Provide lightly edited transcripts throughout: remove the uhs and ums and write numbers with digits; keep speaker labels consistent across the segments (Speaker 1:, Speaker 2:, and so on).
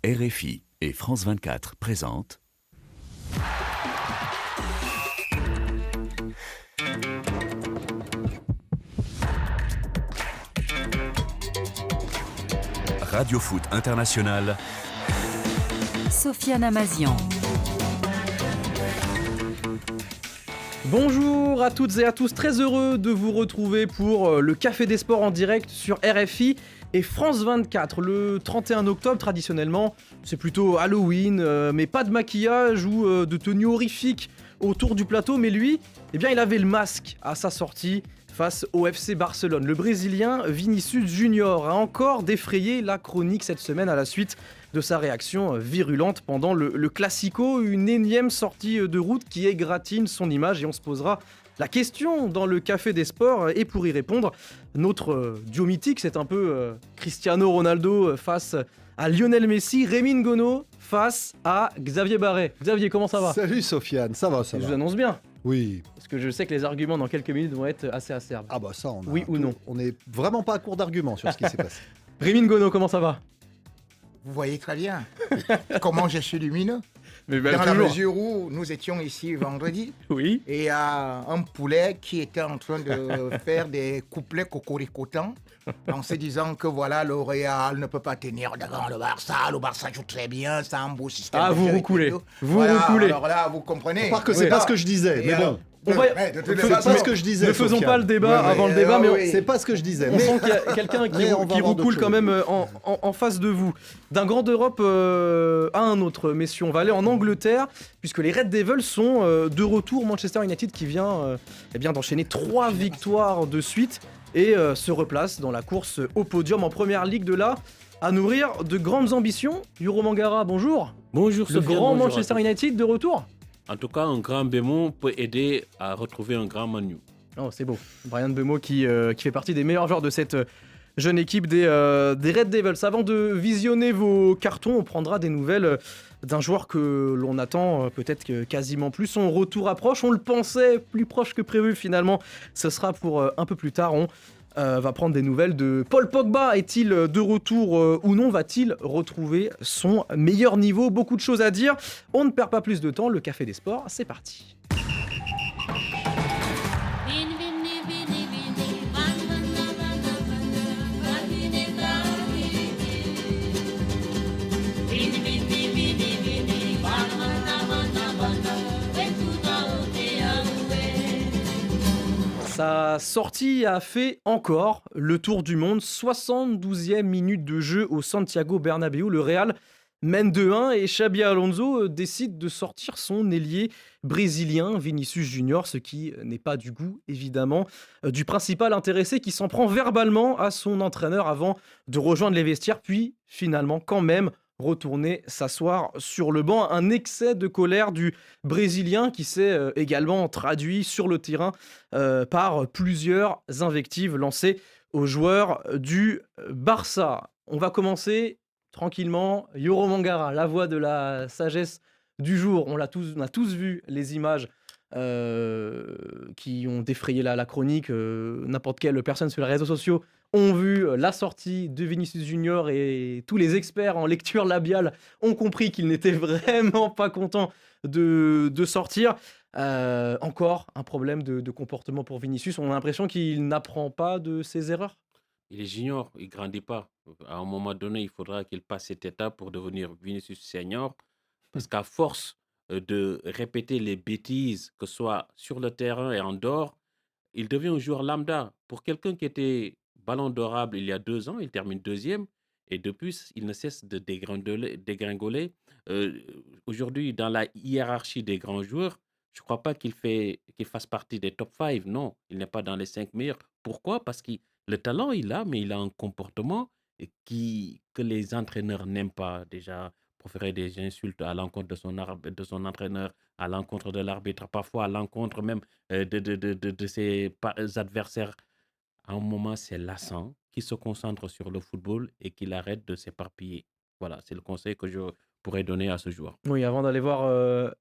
Speaker 1: RFI et France 24 présentent Radio Foot International.
Speaker 2: Sofiane Amazian.
Speaker 3: Bonjour à toutes et à tous, très heureux de vous retrouver pour le Café des Sports en direct sur RFI et France 24. Le 31 octobre, traditionnellement, c'est plutôt Halloween, mais pas de maquillage ou de tenue horrifique autour du plateau. Mais lui, eh bien, il avait le masque à sa sortie face au FC Barcelone. Le Brésilien Vinícius Junior a encore défrayé la chronique cette semaine à la suite de sa réaction virulente pendant le Classico, une énième sortie de route qui égratigne son image, et on se posera la question dans le Café des Sports. Et pour y répondre, notre duo mythique, c'est un peu Cristiano Ronaldo face à Lionel Messi, Rémi Ngono face à Xavier Barret. Xavier, comment ça va ?
Speaker 4: Salut Sofiane, ça va.
Speaker 3: Je vous annonce bien.
Speaker 4: Oui.
Speaker 3: Parce que je sais que les arguments dans quelques minutes vont être assez acerbes.
Speaker 4: Ah bah ça,
Speaker 3: oui ou non ?
Speaker 4: On n'est vraiment pas à court d'arguments sur ce qui s'est passé.
Speaker 3: Rémi Ngono, comment ça va ?
Speaker 5: Vous voyez très bien comment je suis lumineux.
Speaker 3: Mais
Speaker 5: dans la mesure où nous étions ici vendredi,
Speaker 3: oui.
Speaker 5: Et il y a un poulet qui était en train de faire des couplets cocoricotants en se disant que voilà, le Real ne peut pas tenir devant le Barça joue très bien, c'est un beau système.
Speaker 3: Ah, vous roucoulez.
Speaker 5: Voilà, alors là, vous comprenez.
Speaker 4: Part que c'est pas ce que je disais, mais bon.
Speaker 3: C'est pas ce que je disais. Ne faisons pas le débat avant le débat, mais
Speaker 4: c'est pas ce que je disais.
Speaker 3: On sent qu'il y a quelqu'un qui roucoule quand même en face de vous. D'un grand d'Europe à un autre, messieurs, on va aller en Angleterre, puisque les Red Devils sont de retour. Manchester United qui vient d'enchaîner 3 victoires de suite et se replace dans la course au podium en première ligue, de là à nourrir de grandes ambitions. Yoro Mangara, bonjour.
Speaker 6: Bonjour,
Speaker 3: Le
Speaker 6: Sofiane,
Speaker 3: grand
Speaker 6: bonjour
Speaker 3: Manchester United de retour.
Speaker 6: En tout cas, un grand Bémon peut aider à retrouver un grand Manu.
Speaker 3: Oh, c'est beau. Brian Mbeumo qui fait partie des meilleurs joueurs de cette jeune équipe des Red Devils. Avant de visionner vos cartons, on prendra des nouvelles d'un joueur que l'on attend peut-être quasiment plus. Son retour approche. On le pensait plus proche que prévu finalement. Ce sera pour un peu plus tard. On va prendre des nouvelles de Paul Pogba. Est-il de retour ou non ? Va-t-il retrouver son meilleur niveau ? Beaucoup de choses à dire. On ne perd pas plus de temps. Le Café des Sports, c'est parti. Sa sortie a fait encore le tour du monde. 72e minute de jeu au Santiago Bernabéu. Le Real mène 2-1 et Xabi Alonso décide de sortir son ailier brésilien Vinícius Junior, ce qui n'est pas du goût évidemment du principal intéressé, qui s'en prend verbalement à son entraîneur avant de rejoindre les vestiaires, puis finalement quand même retourner s'asseoir sur le banc. Un excès de colère du Brésilien qui s'est également traduit sur le terrain par plusieurs invectives lancées aux joueurs du Barça. On va commencer tranquillement. Yoro Mangara, la voix de la sagesse du jour. On a tous vu les images qui ont défrayé la chronique. N'importe quelle personne sur les réseaux sociaux ont vu la sortie de Vinícius Junior, et tous les experts en lecture labiale ont compris qu'il n'était vraiment pas content de sortir. Encore un problème de comportement pour Vinícius. On a l'impression qu'il n'apprend pas de ses erreurs.
Speaker 6: Il est junior, il ne grandit pas. À un moment donné, il faudra qu'il passe cette étape pour devenir Vinícius Senior. Parce qu'à force de répéter les bêtises, que ce soit sur le terrain et en dehors, il devient un joueur lambda. Pour quelqu'un qui était ballon d'orable il y a 2 ans, il termine 2e. Et depuis, il ne cesse de dégringoler. Aujourd'hui, dans la hiérarchie des grands joueurs, je ne crois pas qu'il fasse partie des top 5. Non, il n'est pas dans les 5 meilleurs. Pourquoi ? Parce que le talent, il a, mais il a un comportement que les entraîneurs n'aiment pas. Déjà, proférer des insultes à l'encontre de son entraîneur, à l'encontre de l'arbitre, parfois à l'encontre même de ses adversaires. À un moment, c'est lassant, qu'il se concentre sur le football et qu'il arrête de s'éparpiller. Voilà, c'est le conseil que je pourrais donner à ce joueur.
Speaker 3: Oui, avant d'aller voir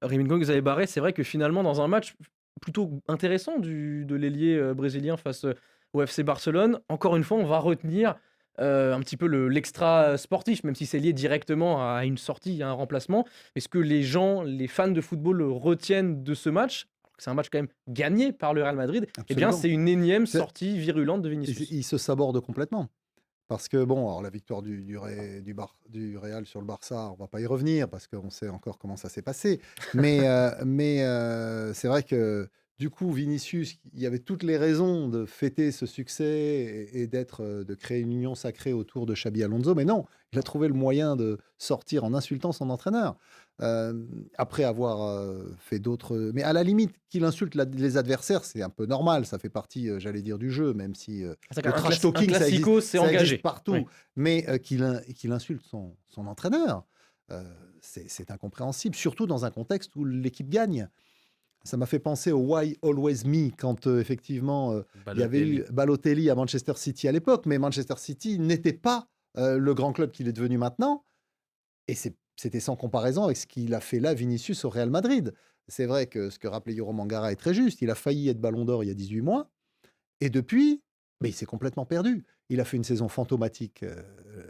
Speaker 3: Rémi Ngono, Xavier Barret, c'est vrai que finalement, dans un match plutôt intéressant de l'ailier brésilien face au FC Barcelone, encore une fois, on va retenir un petit peu l'extra sportif, même si c'est lié directement à une sortie, à un remplacement. Est-ce que les fans de football retiennent de ce match? C'est un match quand même gagné par le Real Madrid. Eh bien,
Speaker 4: Absolument.
Speaker 3: c'est une énième
Speaker 4: C'est-
Speaker 3: sortie virulente de
Speaker 4: Il,
Speaker 3: Vinicius.
Speaker 4: il se saborde complètement. Parce que, bon, alors la victoire du Real sur le Barça, on va pas y revenir parce qu'on sait encore comment ça s'est passé. Mais c'est vrai que, du coup, Vinicius, il y avait toutes les raisons de fêter ce succès et de créer une union sacrée autour de Xabi Alonso. Mais non, il a trouvé le moyen de sortir en insultant son entraîneur. Après avoir fait d'autres. Mais à la limite, qu'il insulte les adversaires, c'est un peu normal. Ça fait partie, j'allais dire, du jeu, même si
Speaker 3: C'est
Speaker 4: le
Speaker 3: un
Speaker 4: trash
Speaker 3: un
Speaker 4: talking, ça existe,
Speaker 3: classico, c'est
Speaker 4: ça existe
Speaker 3: engagé.
Speaker 4: partout.
Speaker 3: Oui.
Speaker 4: Mais qu'il insulte son entraîneur, c'est incompréhensible, surtout dans un contexte où l'équipe gagne. Ça m'a fait penser au Why Always Me, quand effectivement il y avait eu Balotelli à Manchester City à l'époque, mais Manchester City n'était pas le grand club qu'il est devenu maintenant. Et c'était sans comparaison avec ce qu'il a fait là, Vinicius, au Real Madrid. C'est vrai que ce que rappelait Yoro Mangara est très juste. Il a failli être Ballon d'Or il y a 18 mois. Et depuis, il s'est complètement perdu. Il a fait une saison fantomatique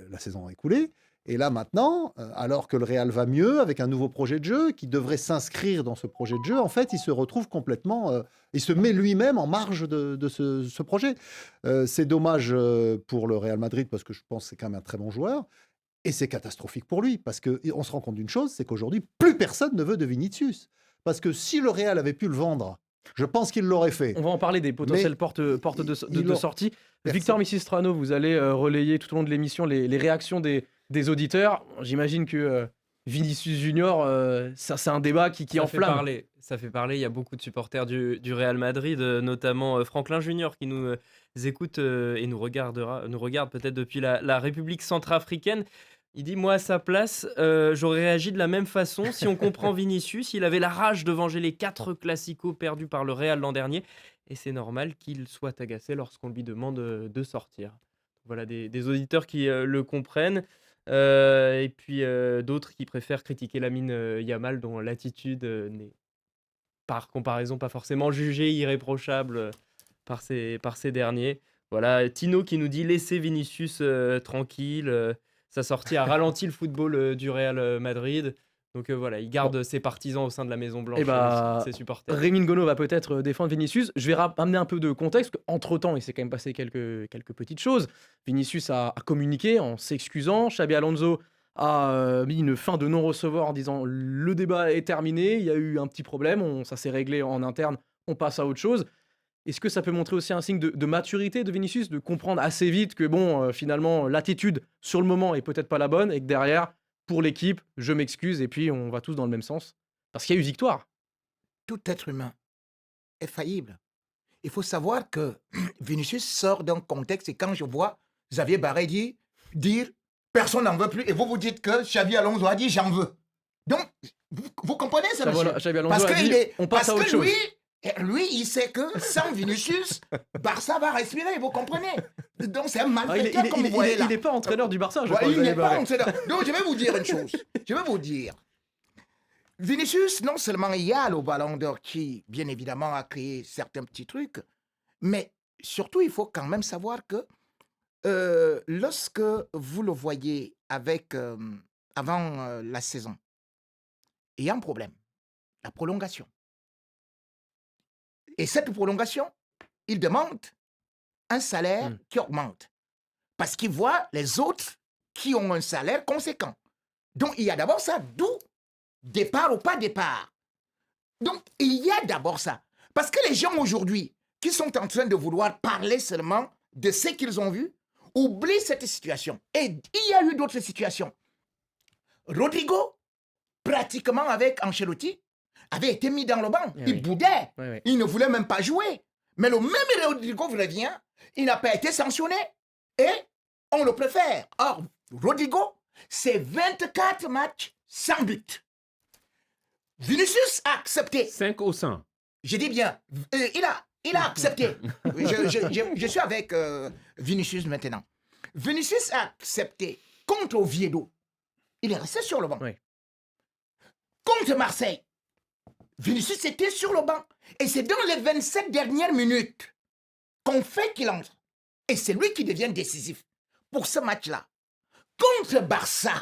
Speaker 4: la saison écoulée. Et là, maintenant, alors que le Real va mieux, avec un nouveau projet de jeu, qui devrait s'inscrire dans ce projet de jeu, en fait, il se retrouve complètement... il se met lui-même en marge de ce projet. C'est dommage pour le Real Madrid, parce que je pense que c'est quand même un très bon joueur. Et c'est catastrophique pour lui, parce qu'on se rend compte d'une chose, c'est qu'aujourd'hui, plus personne ne veut de Vinicius. Parce que si le Real avait pu le vendre, je pense qu'il l'aurait fait.
Speaker 3: On va en parler des potentielles portes de sortie.
Speaker 4: Personne.
Speaker 3: Victor Missistrano, vous allez relayer tout au long de l'émission les réactions des auditeurs. J'imagine que Vinicius Junior, ça, c'est un débat qui enflamme.
Speaker 7: Ça fait parler. Il y a beaucoup de supporters du Real Madrid, notamment Franklin Junior, qui nous écoute et nous regarde peut-être depuis la République centrafricaine. Il dit, moi à sa place, j'aurais réagi de la même façon. Si on comprend Vinicius, il avait la rage de venger les 4 classicos perdus par le Real l'an dernier. Et c'est normal qu'il soit agacé lorsqu'on lui demande de sortir. Voilà, des auditeurs qui le comprennent. Et puis d'autres qui préfèrent critiquer Lamine Yamal, dont l'attitude n'est par comparaison pas forcément jugée irréprochable par ces derniers. Voilà, Tino qui nous dit, laissez Vinicius tranquille. Sa sortie a ralenti le football du Real Madrid. Donc voilà, il garde ses partisans au sein de la Maison Blanche, ses supporters.
Speaker 3: Rémi Ngono va peut-être défendre Vinicius. Je vais amener un peu de contexte. Entre-temps, il s'est quand même passé quelques petites choses. Vinicius a communiqué en s'excusant. Xabi Alonso a mis une fin de non-recevoir en disant le débat est terminé, il y a eu un petit problème, ça s'est réglé en interne, on passe à autre chose. Est-ce que ça peut montrer aussi un signe de maturité de Vinicius, de comprendre assez vite que finalement l'attitude sur le moment est peut-être pas la bonne et que derrière, pour l'équipe, je m'excuse et puis on va tous dans le même sens? Parce qu'il y a eu victoire.
Speaker 5: Tout être humain est faillible. Il faut savoir que Vinicius sort d'un contexte et quand je vois Xavier Barré dire personne n'en veut plus et vous dites que Xabi Alonso a dit j'en veux. Donc, vous comprenez ça, monsieur?
Speaker 3: Xabi Alonso
Speaker 5: Parce
Speaker 3: a dit, on passe à autre chose.
Speaker 5: Lui, il sait que sans Vinicius, Barça va respirer, vous comprenez? Donc c'est un malfaiteur comme vous voyez là.
Speaker 3: Il n'est pas entraîneur du Barça, je
Speaker 5: Ouais,
Speaker 3: crois.
Speaker 5: il n'est pas entraîneur. Donc je vais vous dire une chose. Je vais vous dire. Vinicius, non seulement il y a le Ballon d'Or qui, bien évidemment, a créé certains petits trucs, mais surtout, il faut quand même savoir que lorsque vous le voyez avant la saison, il y a un problème, la prolongation. Et cette prolongation, il demande un salaire qui augmente. Parce qu'il voit les autres qui ont un salaire conséquent. Donc, il y a d'abord ça, d'où départ ou pas départ. Donc, il y a d'abord ça. Parce que les gens aujourd'hui qui sont en train de vouloir parler seulement de ce qu'ils ont vu, oublient cette situation. Et il y a eu d'autres situations. Rodrigo, pratiquement avec Ancelotti, avait été mis dans le banc. Il boudait. Il ne voulait même pas jouer. Mais le même Rodrigo revient, il n'a pas été sanctionné. Et on le préfère. Or, Rodrigo, c'est 24 matchs sans but. Vinicius a accepté.
Speaker 6: 5 au 100.
Speaker 5: Je dis bien, il a accepté. Je suis avec Vinicius maintenant. Vinicius a accepté contre Oviedo. Il est resté sur le banc. Contre Marseille, Vinicius était sur le banc. Et c'est dans les 27 dernières minutes qu'on fait qu'il entre. Et c'est lui qui devient décisif. pour ce match-là. Contre Barça,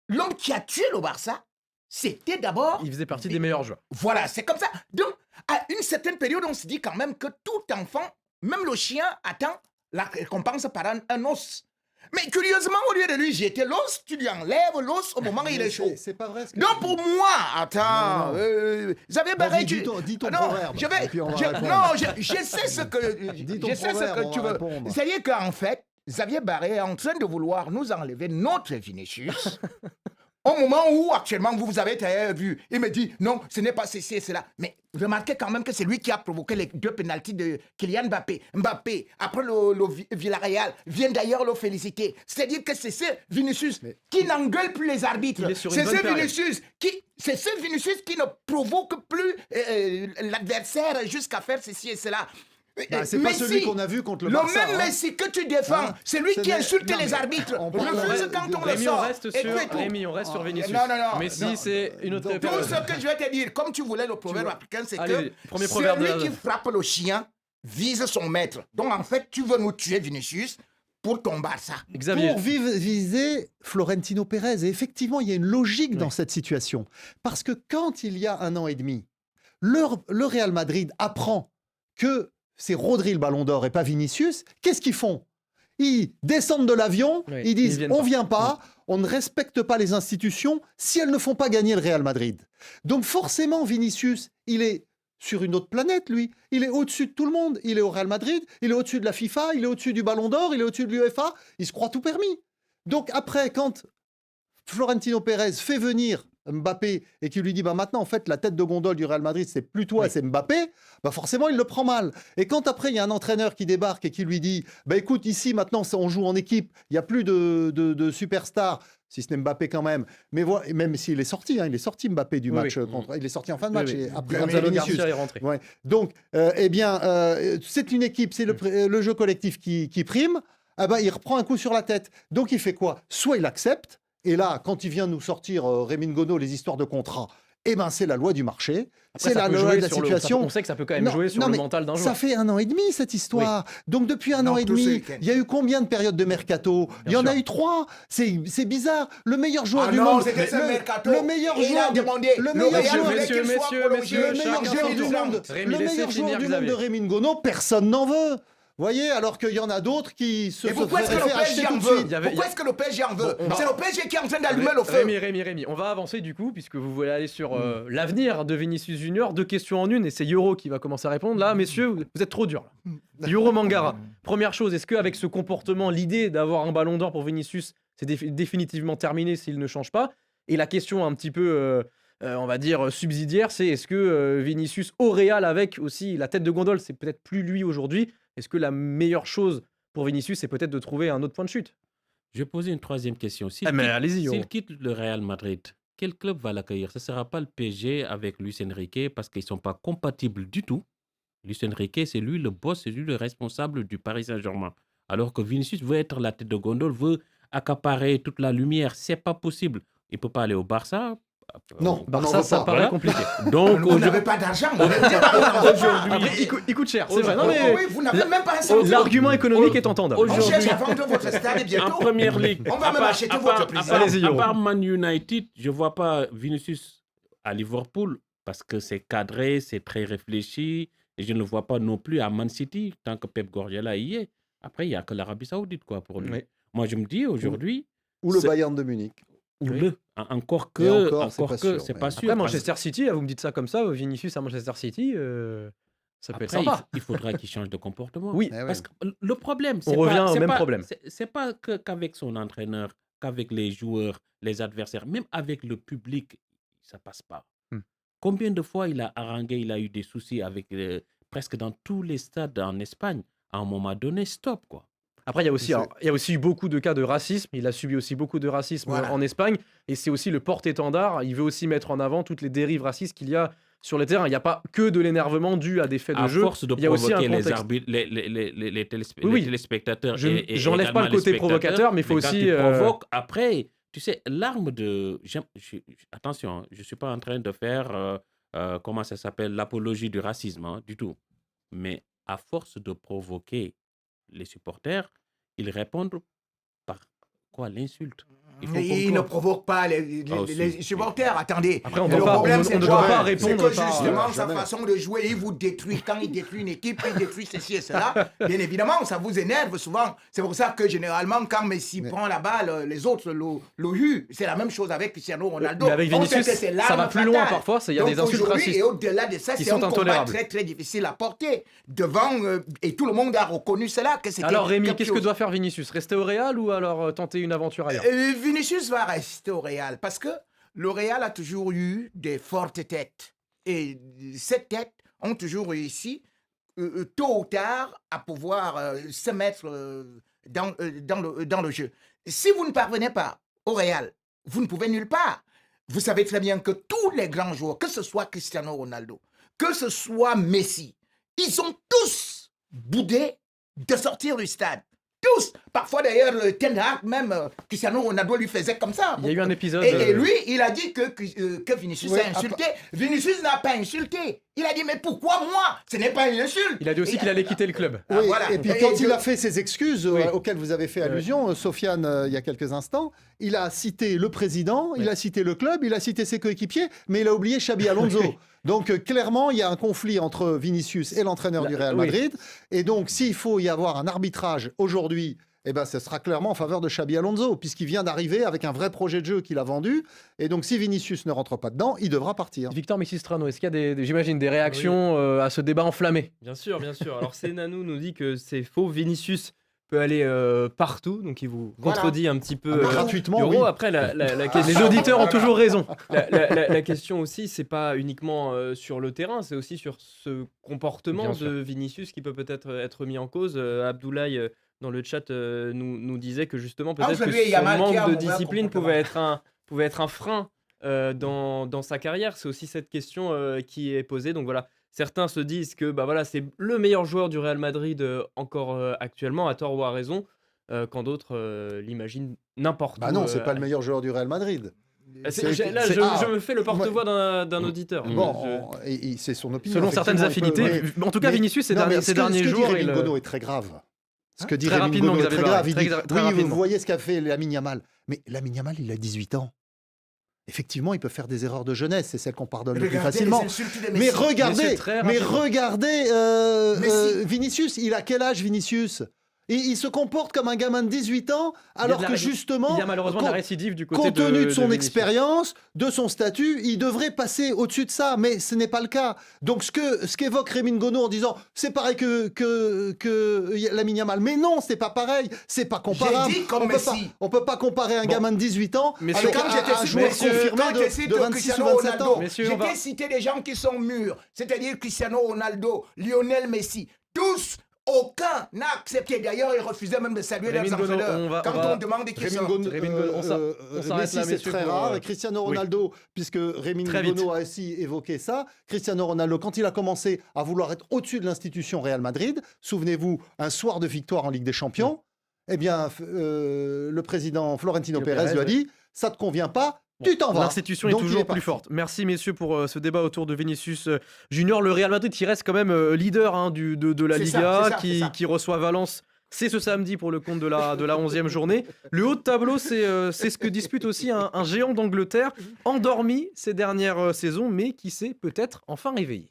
Speaker 5: l'homme qui a tué le Barça, c'était d'abord...
Speaker 3: Il faisait partie des meilleurs joueurs.
Speaker 5: Voilà, c'est comme ça. Donc, à une certaine période, on se dit quand même que tout enfant, même le chien, attend la récompense par un os. Mais curieusement, au lieu de lui jeter l'os, tu lui enlèves l'os au moment où il est chaud.
Speaker 4: C'est pas vrai ce que
Speaker 5: Donc
Speaker 4: tu
Speaker 5: pour
Speaker 4: dis.
Speaker 5: moi, attends, Xavier Barré,
Speaker 4: Vas-y, dis ton
Speaker 5: non,
Speaker 4: proverbe,
Speaker 5: je vais,
Speaker 4: et puis on va
Speaker 5: je,
Speaker 4: répondre.
Speaker 5: non, je sais ce que,
Speaker 4: Dis ton
Speaker 5: je sais ce
Speaker 4: proverbe,
Speaker 5: que
Speaker 4: on
Speaker 5: tu
Speaker 4: va
Speaker 5: veux.
Speaker 4: répondre.
Speaker 5: C'est-à-dire qu'en fait, Xavier Barré est en train de vouloir nous enlever notre Vinicius. Au moment où, actuellement, vous avez vu, il me dit, non, ce n'est pas ceci et cela. Mais remarquez quand même que c'est lui qui a provoqué les 2 pénaltys de Kylian Mbappé. Mbappé, après le Villarreal, vient d'ailleurs le féliciter. C'est-à-dire que c'est ce Vinicius qui n'engueule plus les arbitres.
Speaker 3: Il est sur une
Speaker 5: C'est
Speaker 3: bonne
Speaker 5: ce
Speaker 3: période.
Speaker 5: Vinicius qui ne provoque plus l'adversaire jusqu'à faire ceci et cela.
Speaker 4: Bah, c'est pas celui qu'on a vu contre le Barça.
Speaker 5: même
Speaker 4: hein.
Speaker 5: Messi que tu défends,
Speaker 4: Hein,
Speaker 5: c'est lui
Speaker 4: ce
Speaker 5: qui
Speaker 4: n'est-
Speaker 5: insulte
Speaker 4: non,
Speaker 5: les
Speaker 4: mais
Speaker 5: arbitres.
Speaker 4: on parle
Speaker 5: Refuse
Speaker 4: de-
Speaker 5: quand on le
Speaker 3: Rémi,
Speaker 5: sort.
Speaker 3: on reste
Speaker 5: Et
Speaker 3: sur,
Speaker 5: tu es tout.
Speaker 3: Rémi, on reste sur Vinicius.
Speaker 5: non.
Speaker 3: Messi,
Speaker 4: Non,
Speaker 3: c'est une autre
Speaker 4: donc,
Speaker 5: Tout
Speaker 3: période.
Speaker 5: ce que je vais te dire, comme tu voulais le proverbe africain, c'est
Speaker 3: Allez,
Speaker 5: que
Speaker 3: premier proverbe de
Speaker 5: celui
Speaker 3: la-
Speaker 5: qui frappe le chien vise son maître. Donc en fait, tu veux nous tuer, Vinicius, pour ton Barça.
Speaker 3: Xavier,
Speaker 4: Pour viser Florentino Pérez. Et effectivement, il y a une logique dans cette situation. Parce que quand il y a 1 an et demi, le Real Madrid apprend que c'est Rodri le ballon d'or et pas Vinicius, qu'est-ce qu'ils font? Ils descendent de l'avion,
Speaker 3: Oui,
Speaker 4: ils disent
Speaker 3: viennent
Speaker 4: on
Speaker 3: pas.
Speaker 4: vient pas, on ne respecte pas les institutions si elles ne font pas gagner le Real Madrid. Donc forcément, Vinicius, il est sur une autre planète, lui. Il est au-dessus de tout le monde. Il est au Real Madrid, il est au-dessus de la FIFA, il est au-dessus du Ballon d'Or, il est au-dessus de l'UEFA. Il se croit tout permis. Donc après, quand Florentino Pérez fait venir Mbappé et qui lui dit bah maintenant en fait la tête de gondole du Real Madrid c'est plus toi, c'est Mbappé, bah forcément il le prend mal. Et quand après il y a un entraîneur qui débarque et qui lui dit bah écoute ici maintenant on joue en équipe, il n'y a plus de superstars, si ce n'est Mbappé quand même, mais voilà, même s'il est sorti, hein, il est sorti Mbappé du
Speaker 3: Oui,
Speaker 4: match
Speaker 3: oui.
Speaker 4: contre, il est sorti en fin de
Speaker 3: Oui,
Speaker 4: match
Speaker 3: oui.
Speaker 4: et après
Speaker 3: Gonzalo
Speaker 4: Vinicius.
Speaker 3: Garcia est rentré.
Speaker 4: Ouais. Donc, c'est une équipe, c'est le jeu collectif qui prime. Ah ben, il reprend un coup sur la tête. Donc, il fait quoi? Soit il accepte, et là, quand il vient nous sortir, Rémi Ngono, les histoires de contrat, eh ben, c'est la loi du marché,
Speaker 3: Après,
Speaker 4: c'est
Speaker 3: ça
Speaker 4: la
Speaker 3: peut
Speaker 4: loi
Speaker 3: jouer
Speaker 4: de la
Speaker 3: sur
Speaker 4: situation.
Speaker 3: on sait que ça peut quand même
Speaker 4: Non,
Speaker 3: jouer sur
Speaker 4: non,
Speaker 3: le
Speaker 4: mais
Speaker 3: mental d'un
Speaker 4: Ça
Speaker 3: joueur.
Speaker 4: fait 1 an et demi, cette histoire. Donc, depuis un an et
Speaker 5: tout ce
Speaker 4: demi,
Speaker 5: week-end.
Speaker 4: il y a eu combien de périodes de mercato? Il y en a
Speaker 3: sûr.
Speaker 4: eu 3. C'est bizarre. Le meilleur joueur
Speaker 5: Ah
Speaker 4: du
Speaker 5: non,
Speaker 4: monde.
Speaker 5: c'était ce mercato.
Speaker 4: Le meilleur
Speaker 5: Et il a
Speaker 4: joueur.
Speaker 5: demandé,
Speaker 4: Le
Speaker 5: le
Speaker 4: meilleur
Speaker 5: Real
Speaker 4: joueur.
Speaker 5: voulait qu'il soit prolongé.
Speaker 4: Le meilleur
Speaker 3: chacun
Speaker 4: joueur
Speaker 3: son
Speaker 4: du
Speaker 3: tour.
Speaker 4: monde,
Speaker 3: Rémi,
Speaker 4: le
Speaker 3: laissez
Speaker 4: meilleur
Speaker 3: finir
Speaker 4: joueur du monde
Speaker 3: Xavier.
Speaker 4: de Rémi Ngono, personne n'en veut. Voyez, alors qu'il y en a d'autres qui se
Speaker 5: Et pourquoi est-ce que
Speaker 4: feraient
Speaker 5: le
Speaker 4: acheter
Speaker 5: PSG
Speaker 4: tout
Speaker 5: en
Speaker 4: de
Speaker 5: veut
Speaker 4: suite.
Speaker 3: Il y avait-
Speaker 5: Pourquoi est-ce que le PSG en veut
Speaker 3: Bon, on va-
Speaker 5: C'est le PSG qui est en train d'allumer le feu.
Speaker 3: Rémi, on va avancer du coup, puisque vous voulez aller sur l'avenir de Vinicius Junior. 2 questions en une, et c'est Yoro qui va commencer à répondre. Là, messieurs, vous êtes trop durs. Là. Yoro Mangara, première chose, est-ce qu'avec ce comportement, l'idée d'avoir un ballon d'or pour Vinicius, c'est définitivement terminé s'il ne change pas? Et la question un petit peu, on va dire, subsidiaire, c'est est-ce que Vinicius au Real, avec aussi la tête de gondole, c'est peut-être plus lui aujourd'hui? Est-ce que la meilleure chose pour Vinicius, c'est peut-être de trouver un autre point de chute?
Speaker 6: Je vais poser une troisième question.
Speaker 3: Ah, mais allez-y, Yoro.
Speaker 6: S'il quitte le Real Madrid, quel club va l'accueillir? Ce ne sera pas le PSG avec Luis Enrique parce qu'ils ne sont pas compatibles du tout. Luis Enrique, c'est lui le boss, c'est lui le responsable du Paris Saint-Germain. Alors que Vinicius veut être la tête de gondole, veut accaparer toute la lumière. C'est pas possible. Il ne peut pas aller au Barça.
Speaker 4: Non,
Speaker 3: Barça, ça paraît
Speaker 6: Voilà.
Speaker 3: compliqué.
Speaker 6: Donc,
Speaker 5: Vous n'avez pas d'argent. Vous n'avez pas d'argent.
Speaker 3: Après, il coûte cher, c'est vrai. Non, mais
Speaker 5: Oui, vous n'avez même pas un centime.
Speaker 3: l'argument économique est entendable.
Speaker 5: On
Speaker 6: Aujourd'hui-
Speaker 5: cherche à vendre votre stade
Speaker 6: en
Speaker 5: bientôt.
Speaker 6: première ligue,
Speaker 5: On va
Speaker 6: à
Speaker 5: même
Speaker 6: part-
Speaker 5: acheter
Speaker 6: à
Speaker 5: votre
Speaker 6: part-
Speaker 5: président.
Speaker 3: Allez-y,
Speaker 6: à
Speaker 3: Yoro.
Speaker 6: part Man United, je ne vois pas Vinicius à Liverpool parce que c'est cadré, c'est très réfléchi. Et je ne le vois pas non plus à Man City tant que Pep Guardiola y est. Après, il n'y a que l'Arabie Saoudite quoi, pour lui.
Speaker 3: Oui.
Speaker 6: Moi, je me dis aujourd'hui,
Speaker 4: Ou le
Speaker 6: c'est-
Speaker 4: Bayern de Munich.
Speaker 6: ou
Speaker 3: Oui.
Speaker 6: encore
Speaker 4: Et
Speaker 6: que,
Speaker 4: encore, c'est pas sûr,
Speaker 6: c'est
Speaker 4: mais-
Speaker 6: pas sûr.
Speaker 3: Après,
Speaker 6: parce-
Speaker 3: Manchester City, là, vous me dites ça comme ça, Vinicius à Manchester City, ça peut être
Speaker 6: Après,
Speaker 3: sympa.
Speaker 6: il faudra qu'il change de comportement.
Speaker 3: Oui,
Speaker 4: Eh ouais.
Speaker 6: Parce que le problème,
Speaker 3: On
Speaker 6: c'est
Speaker 3: revient
Speaker 6: pas,
Speaker 3: au
Speaker 6: c'est
Speaker 3: même
Speaker 6: pas-
Speaker 3: problème.
Speaker 6: C'est pas qu'avec son entraîneur, qu'avec les joueurs, les adversaires, même avec le public, ça passe pas.
Speaker 3: Hmm.
Speaker 6: Combien de fois il a harangué, il a eu des soucis avec presque dans tous les stades en Espagne. À un moment donné, stop quoi.
Speaker 3: Après, il y a aussi eu beaucoup de cas de racisme. Il a subi aussi beaucoup de racisme
Speaker 5: Voilà.
Speaker 3: en Espagne. Et c'est aussi le porte-étendard. Il veut aussi mettre en avant toutes les dérives racistes qu'il y a sur le terrain. Il n'y a pas que de l'énervement dû à des faits de
Speaker 6: À
Speaker 3: jeu.
Speaker 6: force de
Speaker 3: il y a aussi un
Speaker 6: provoquer les
Speaker 3: contexte.
Speaker 6: arbitres, les
Speaker 3: Oui.
Speaker 6: téléspectateurs.
Speaker 3: J'enlève pas
Speaker 6: également
Speaker 3: le côté
Speaker 6: les spectateurs,
Speaker 3: provocateur, mais il faut
Speaker 6: quand
Speaker 3: aussi,
Speaker 6: tu provoques, après, tu sais, l'arme de. Attention, je ne suis pas en train de faire, comment ça s'appelle, l'apologie du racisme, hein, du tout. Mais à force de provoquer les supporters, ils répondent Pourquoi l'insulte?
Speaker 5: Il ne provoque pas les supporters. Attendez.
Speaker 3: Après, on
Speaker 5: le
Speaker 3: ne doit
Speaker 5: problème,
Speaker 3: pas
Speaker 5: c'est
Speaker 3: répondre
Speaker 5: que
Speaker 3: par-
Speaker 5: justement, sa
Speaker 4: jamais.
Speaker 5: façon de jouer, il vous détruit. Quand il détruit une équipe, il détruit ceci et cela. Bien évidemment, ça vous énerve souvent. C'est pour ça que généralement, quand Messi prend la balle, les autres l'ont. C'est la même chose avec Cristiano Ronaldo.
Speaker 3: Mais avec
Speaker 5: On sait
Speaker 3: Vinicius,
Speaker 5: que c'est
Speaker 3: ça
Speaker 5: l'arme
Speaker 3: va plus loin
Speaker 5: fatale.
Speaker 3: parfois, il y a
Speaker 5: Donc
Speaker 3: des insultes
Speaker 5: aujourd'hui,
Speaker 3: racistes
Speaker 5: Et au-delà de ça,
Speaker 3: qui
Speaker 5: c'est
Speaker 3: sont
Speaker 5: un combat
Speaker 3: intolérables.
Speaker 5: très très difficile à porter devant. Et tout le monde a reconnu cela. Que c'était
Speaker 3: Alors Rémi,
Speaker 5: quelque
Speaker 3: qu'est-ce que
Speaker 5: chose.
Speaker 3: doit faire Vinicius? Rester au Real ou alors tenter une aventure ailleurs?
Speaker 5: Vinicius va rester au Real parce que le Real a toujours eu des fortes têtes. Et ces têtes ont toujours réussi, tôt ou tard, à pouvoir se mettre dans le jeu. Si vous ne parvenez pas au Real, vous ne pouvez nulle part. Vous savez très bien que tous les grands joueurs, que ce soit Cristiano Ronaldo, que ce soit Messi, ils ont tous boudé de sortir du stade. Tous. Parfois d'ailleurs, le Ten Hag, même Cristiano Ronaldo lui faisait comme ça.
Speaker 3: Il y a eu un épisode.
Speaker 5: Et lui, il a dit que Vinicius
Speaker 4: Oui,
Speaker 5: a insulté. Vinicius n'a pas insulté. Il a dit, mais pourquoi moi? Ce n'est pas une insulte.
Speaker 3: Il a dit aussi qu'il allait quitter le club.
Speaker 5: Ah,
Speaker 4: Oui,
Speaker 5: voilà.
Speaker 4: et puis
Speaker 5: Et
Speaker 4: quand il
Speaker 5: je-
Speaker 4: a fait ses excuses
Speaker 3: Oui.
Speaker 4: auxquelles vous avez fait allusion, Sofiane, il y a quelques instants, il a cité le président, il a cité le club, il a cité ses coéquipiers, mais il a oublié Xabi Alonso. Donc clairement, il y a un conflit entre Vinicius et l'entraîneur du Real
Speaker 3: oui.
Speaker 4: Madrid. Et donc, s'il faut y avoir un arbitrage aujourd'hui, eh ben, ce sera clairement en faveur de Xabi Alonso, puisqu'il vient d'arriver avec un vrai projet de jeu qu'il a vendu. Et donc, si Vinicius ne rentre pas dedans, il devra partir.
Speaker 3: Victor Messistrano, est-ce qu'il y a j'imagine, des réactions à ce débat enflammé?
Speaker 7: Bien sûr, bien sûr. Alors, Senanou nous dit que c'est faux. Vinicius peut aller partout, donc il vous
Speaker 5: Voilà.
Speaker 7: contredit un petit peu.
Speaker 4: Ah, gratuitement,
Speaker 7: Euro.
Speaker 4: oui.
Speaker 7: Après, la
Speaker 3: Les
Speaker 7: question,
Speaker 3: auditeurs ont toujours raison.
Speaker 7: la question aussi, c'est pas uniquement sur le terrain, c'est aussi sur ce comportement
Speaker 3: Bien
Speaker 7: de
Speaker 3: sûr.
Speaker 7: Vinicius qui peut peut-être être mis en cause. Abdoulaye, dans le chat, nous disait que justement,
Speaker 5: Ah,
Speaker 7: peut-être
Speaker 5: je
Speaker 7: que
Speaker 5: lui ai
Speaker 7: son
Speaker 5: marqué
Speaker 7: manque
Speaker 5: un
Speaker 7: de
Speaker 5: mauvais
Speaker 7: discipline
Speaker 5: comportement.
Speaker 7: pouvait être un frein dans sa carrière. C'est aussi cette question qui est posée. Donc voilà, certains se disent que bah, voilà, c'est le meilleur joueur du Real Madrid encore actuellement, à tort ou à raison, quand d'autres l'imaginent n'importe
Speaker 4: Bah
Speaker 7: où.
Speaker 4: non, c'est pas le meilleur joueur du Real Madrid.
Speaker 7: Là,
Speaker 4: c'est-
Speaker 7: je me fais le porte-voix d'un auditeur.
Speaker 4: Bon, et c'est son opinion.
Speaker 3: Selon certaines
Speaker 4: effectivement, il peut-
Speaker 3: affinités.
Speaker 4: ouais.
Speaker 3: En tout cas,
Speaker 4: Mais-
Speaker 3: Vinicius, ces
Speaker 4: non, mais
Speaker 3: derniers
Speaker 4: ce que dit
Speaker 3: jours,
Speaker 4: Rémi
Speaker 3: il,
Speaker 4: Ngono est très grave. Ce que dit
Speaker 3: Très
Speaker 4: Rémi
Speaker 3: rapidement,
Speaker 4: Ngono est
Speaker 3: Xavier
Speaker 4: très grave. Il
Speaker 3: Barret,
Speaker 4: dit,
Speaker 3: très
Speaker 4: oui, vous
Speaker 3: rapidement.
Speaker 4: voyez ce qu'a fait Lamine Yamal. Mais Lamine Yamal, il a 18 ans. Effectivement, il peut faire des erreurs de jeunesse, c'est celle qu'on pardonne le plus
Speaker 5: Regardez
Speaker 4: facilement.
Speaker 5: les insultes de
Speaker 4: Mais
Speaker 5: Messi.
Speaker 3: Messieurs, très rapidement.
Speaker 4: regardez
Speaker 5: Messi.
Speaker 4: Vinicius, il a quel âge Vinicius? Il se comporte comme un gamin de 18 ans, alors que justement,
Speaker 3: il y a malheureusement de la
Speaker 4: compte-
Speaker 3: récidive du côté
Speaker 4: compte tenu de son
Speaker 3: Vinicius.
Speaker 4: expérience, de son statut, il devrait passer au-dessus de ça, mais ce n'est pas le cas. Donc ce qu'évoque Rémi Ngono en disant c'est pareil que Lamine Yamal, mais non, c'est pas pareil, c'est pas comparable.
Speaker 5: J'ai dit comme
Speaker 4: on peut pas comparer un gamin de 18 ans
Speaker 3: Messieurs,
Speaker 4: avec
Speaker 5: Quand j'étais
Speaker 4: un
Speaker 5: sur
Speaker 4: joueur
Speaker 5: messieurs,
Speaker 4: confirmé
Speaker 5: quand je cite
Speaker 4: de 26 ou
Speaker 5: Cristiano
Speaker 4: 27
Speaker 5: Ronaldo,
Speaker 4: ans.
Speaker 3: Messieurs,
Speaker 5: je
Speaker 3: on va-
Speaker 5: vais citer des gens qui sont mûrs, c'est-à-dire Cristiano Ronaldo, Lionel Messi, tous. Aucun n'a accepté. D'ailleurs, ils refusaient même de saluer
Speaker 3: Rémi
Speaker 5: leurs
Speaker 3: Ngono,
Speaker 5: entraîneurs. Quand on demande qui
Speaker 4: Rémi
Speaker 5: sont.
Speaker 4: Ngono,
Speaker 3: Rémi Ngono, on s'arrête
Speaker 4: Messi,
Speaker 3: là,
Speaker 4: c'est
Speaker 3: messieurs,
Speaker 4: très
Speaker 3: pour,
Speaker 4: rare. Et Cristiano
Speaker 3: oui.
Speaker 4: Ronaldo, puisque Rémi
Speaker 3: Très
Speaker 4: Ngono a aussi évoqué ça, Cristiano Ronaldo, quand il a commencé à vouloir être au-dessus de l'institution Real Madrid, souvenez-vous, un soir de victoire en Ligue des Champions, eh bien, le président Florentino Pérez lui a dit « ça te convient pas, tu t'en vas ».
Speaker 3: L'institution est
Speaker 4: Donc, il
Speaker 3: toujours
Speaker 4: parti.
Speaker 3: plus forte. Merci messieurs pour ce débat autour de Vinicius Junior. Le Real Madrid qui reste quand même leader de la
Speaker 5: C'est ça,
Speaker 3: Liga,
Speaker 5: c'est ça, c'est ça.
Speaker 3: qui reçoit Valence. C'est ce samedi pour le compte de la 11e journée. Le haut de tableau, c'est ce que dispute aussi un géant d'Angleterre, endormi ces dernières saisons, mais qui s'est peut-être enfin réveillé.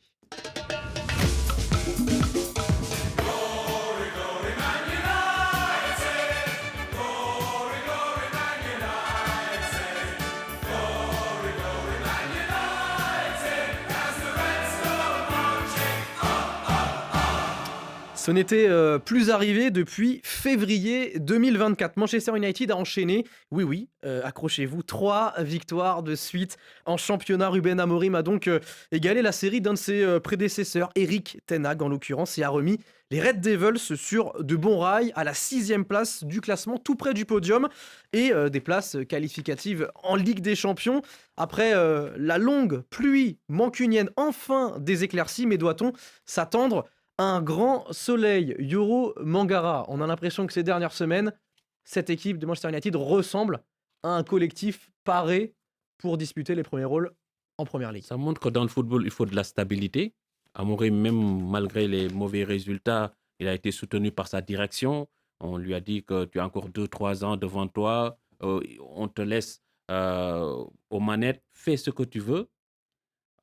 Speaker 3: Ce n'était plus arrivé depuis février 2024. Manchester United a enchaîné, oui, accrochez-vous, 3 victoires de suite en championnat. Ruben Amorim a donc égalé la série d'un de ses prédécesseurs, Erik ten Hag en l'occurrence, et a remis les Red Devils sur de bons rails à la 6e place du classement, tout près du podium, et des places qualificatives en Ligue des Champions. Après la longue pluie mancunienne, enfin des éclaircies, mais doit-on s'attendre un grand soleil? Yoro Mangara, on a l'impression que ces dernières semaines, cette équipe de Manchester United ressemble à un collectif paré pour disputer les premiers rôles en Première Ligue.
Speaker 6: Ça montre que dans le football, il faut de la stabilité. Amorim, même malgré les mauvais résultats, il a été soutenu par sa direction. On lui a dit que tu as encore 2, 3 ans devant toi. On te laisse aux manettes. Fais ce que tu veux.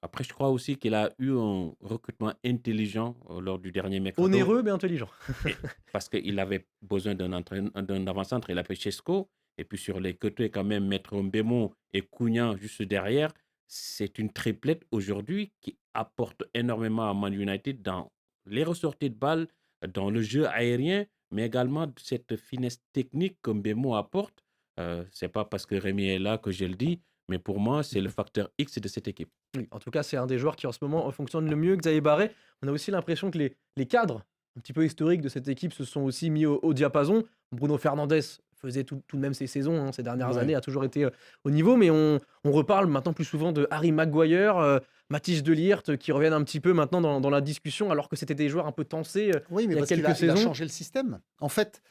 Speaker 6: Après, je crois aussi qu'il a eu un recrutement intelligent lors du dernier mercato.
Speaker 3: Onéreux, mais intelligent.
Speaker 6: Parce qu'il avait besoin d'un avant-centre. Il a pris Chesco. Et puis sur les côtés, quand même, mettre Mbemo et Cunha juste derrière. C'est une triplette aujourd'hui qui apporte énormément à Man United dans les ressorties de balles, dans le jeu aérien, mais également cette finesse technique que Mbemo apporte. C'est pas parce que Rémi est là que je le dis, mais pour moi, c'est le facteur X de cette équipe.
Speaker 3: Oui, en tout cas, c'est un des joueurs qui en ce moment fonctionne le mieux. Xavier Barré, on a aussi l'impression que les cadres un petit peu historiques de cette équipe se sont aussi mis au diapason. Bruno Fernandes faisait tout de même ses saisons ces dernières années, a toujours été au niveau, mais on reparle maintenant plus souvent de Harry Maguire, Mathis de Ligt qui reviennent un petit peu maintenant dans la discussion, alors que c'était des joueurs un peu tensés
Speaker 4: Oui, mais
Speaker 3: il y a
Speaker 4: parce qu'il
Speaker 3: quelques
Speaker 4: il a
Speaker 3: saisons.
Speaker 4: changé le système. En fait,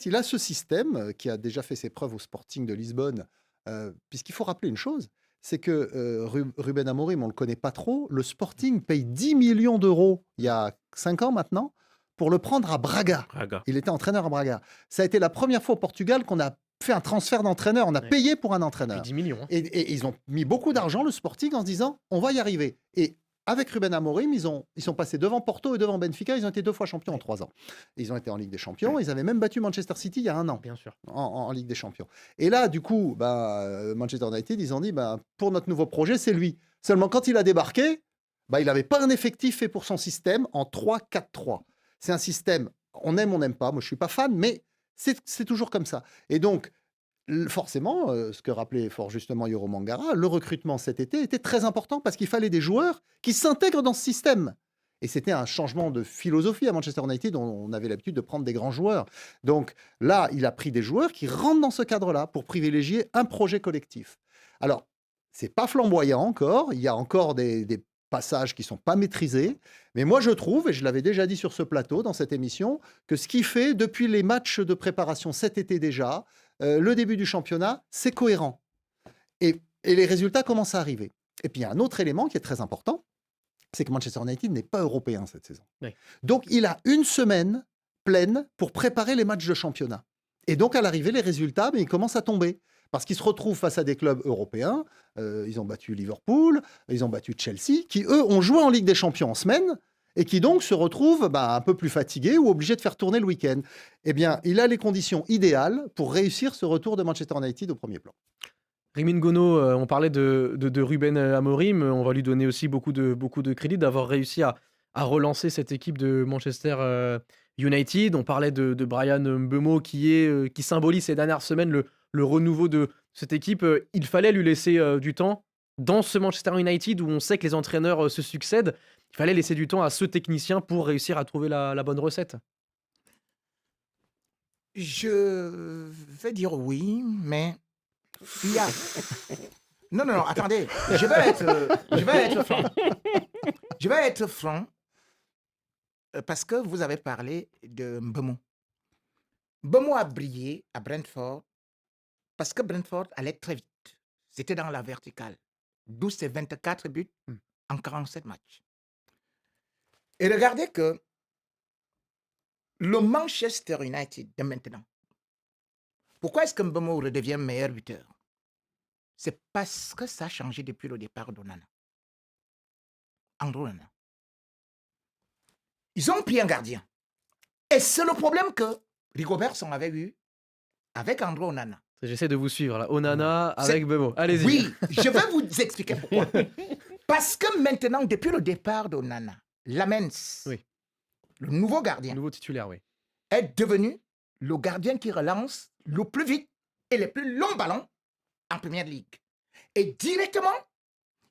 Speaker 4: il a ce système qui a déjà fait ses preuves au Sporting de Lisbonne. Puisqu'il faut rappeler une chose, c'est que Ruben Amorim, on ne le connaît pas trop. Le Sporting paye 10 millions d'euros il y a 5 ans maintenant pour le prendre à Braga. Il était entraîneur à Braga. Ça a été la première fois au Portugal qu'on a fait un transfert d'entraîneur. On a payé pour un entraîneur.
Speaker 3: 10 millions.
Speaker 4: Et ils ont mis beaucoup d'argent, le Sporting, en se disant on va y arriver. Et avec Ruben Amorim, ils sont passés devant Porto et devant Benfica. Ils ont été 2 fois champions en 3 ans. Ils ont été en Ligue des Champions. Ils avaient même battu Manchester City il y a 1 an.
Speaker 3: Bien sûr.
Speaker 4: En Ligue des Champions. Et là, du coup, Manchester United, ils ont dit pour notre nouveau projet, c'est lui. Seulement, quand il a débarqué, il n'avait pas un effectif fait pour son système en 3-4-3. C'est un système, on aime, on n'aime pas. Moi, je ne suis pas fan, mais c'est toujours comme ça. Et donc, forcément, ce que rappelait fort justement Yoro Mangara, le recrutement cet été était très important parce qu'il fallait des joueurs qui s'intègrent dans ce système. Et c'était un changement de philosophie à Manchester United, dont on avait l'habitude de prendre des grands joueurs. Donc là, il a pris des joueurs qui rentrent dans ce cadre-là pour privilégier un projet collectif. Alors, c'est pas flamboyant encore, il y a encore des passages qui sont pas maîtrisés, mais moi je trouve, et je l'avais déjà dit sur ce plateau, dans cette émission, que ce qui fait depuis les matchs de préparation cet été déjà, le début du championnat, c'est cohérent. Et les résultats commencent à arriver. Et puis il y a un autre élément qui est très important, c'est que Manchester United n'est pas européen cette saison. Oui. Donc il a 1 semaine pleine pour préparer les matchs de championnat. Et donc à l'arrivée, les résultats, ils commencent à tomber. Parce qu'ils se retrouvent face à des clubs européens. Ils ont battu Liverpool, ils ont battu Chelsea, qui eux ont joué en Ligue des Champions en semaine, et qui donc se retrouvent un peu plus fatigués ou obligés de faire tourner le week-end. Eh bien, il a les conditions idéales pour réussir ce retour de Manchester United au premier plan.
Speaker 3: Rémi Ngono, on parlait de Ruben Amorim, on va lui donner aussi beaucoup de crédit d'avoir réussi à relancer cette équipe de Manchester United. On parlait de Bryan Mbeumo qui symbolise ces dernières semaines le renouveau de cette équipe. Il fallait lui laisser du temps dans ce Manchester United où on sait que les entraîneurs se succèdent. Il fallait laisser du temps à ce technicien pour réussir à trouver la bonne recette.
Speaker 5: Je vais dire oui, mais il y a... Non, attendez. Je vais être franc. Je vais être franc parce que vous avez parlé de Mbeumo. Mbeumo a brillé à Brentford parce que Brentford allait très vite. C'était dans la verticale. D'où ses 24 buts en 47 matchs. Et regardez que le Manchester United de maintenant, pourquoi est-ce que Mbeumo redevient meilleur buteur? C'est parce que ça a changé depuis le départ d'Onana. Andrew Onana. Ils ont pris un gardien. Et c'est le problème que Rigobertson avait eu avec Andrew Onana.
Speaker 3: J'essaie de vous suivre là. Onana avec Mbeumo. Allez-y.
Speaker 5: Oui, je vais vous expliquer pourquoi. Parce que maintenant, depuis le départ d'Onana, Lamens, le nouveau gardien,
Speaker 3: le nouveau titulaire,
Speaker 5: est devenu le gardien qui relance le plus vite et les plus longs ballons en Première Ligue. Et directement,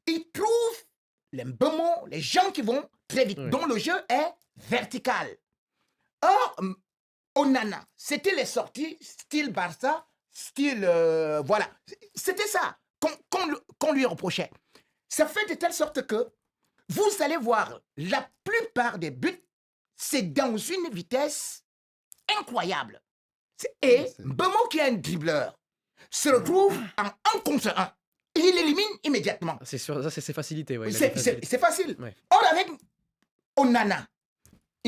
Speaker 5: il trouve les Mbeumo, les gens qui vont très vite, dont le jeu est vertical. Or, Onana, c'était les sorties style Barça, style... voilà. C'était ça qu'on lui reprochait. Ça fait de telle sorte que vous allez voir, la plupart des buts, c'est dans une vitesse incroyable. Et Mbeumo, qui est un dribbleur, se retrouve en 1 contre 1. Il l'élimine immédiatement.
Speaker 3: C'est sûr, ça c'est ses facilités.
Speaker 5: C'est facile. Ouais. Or, avec Onana,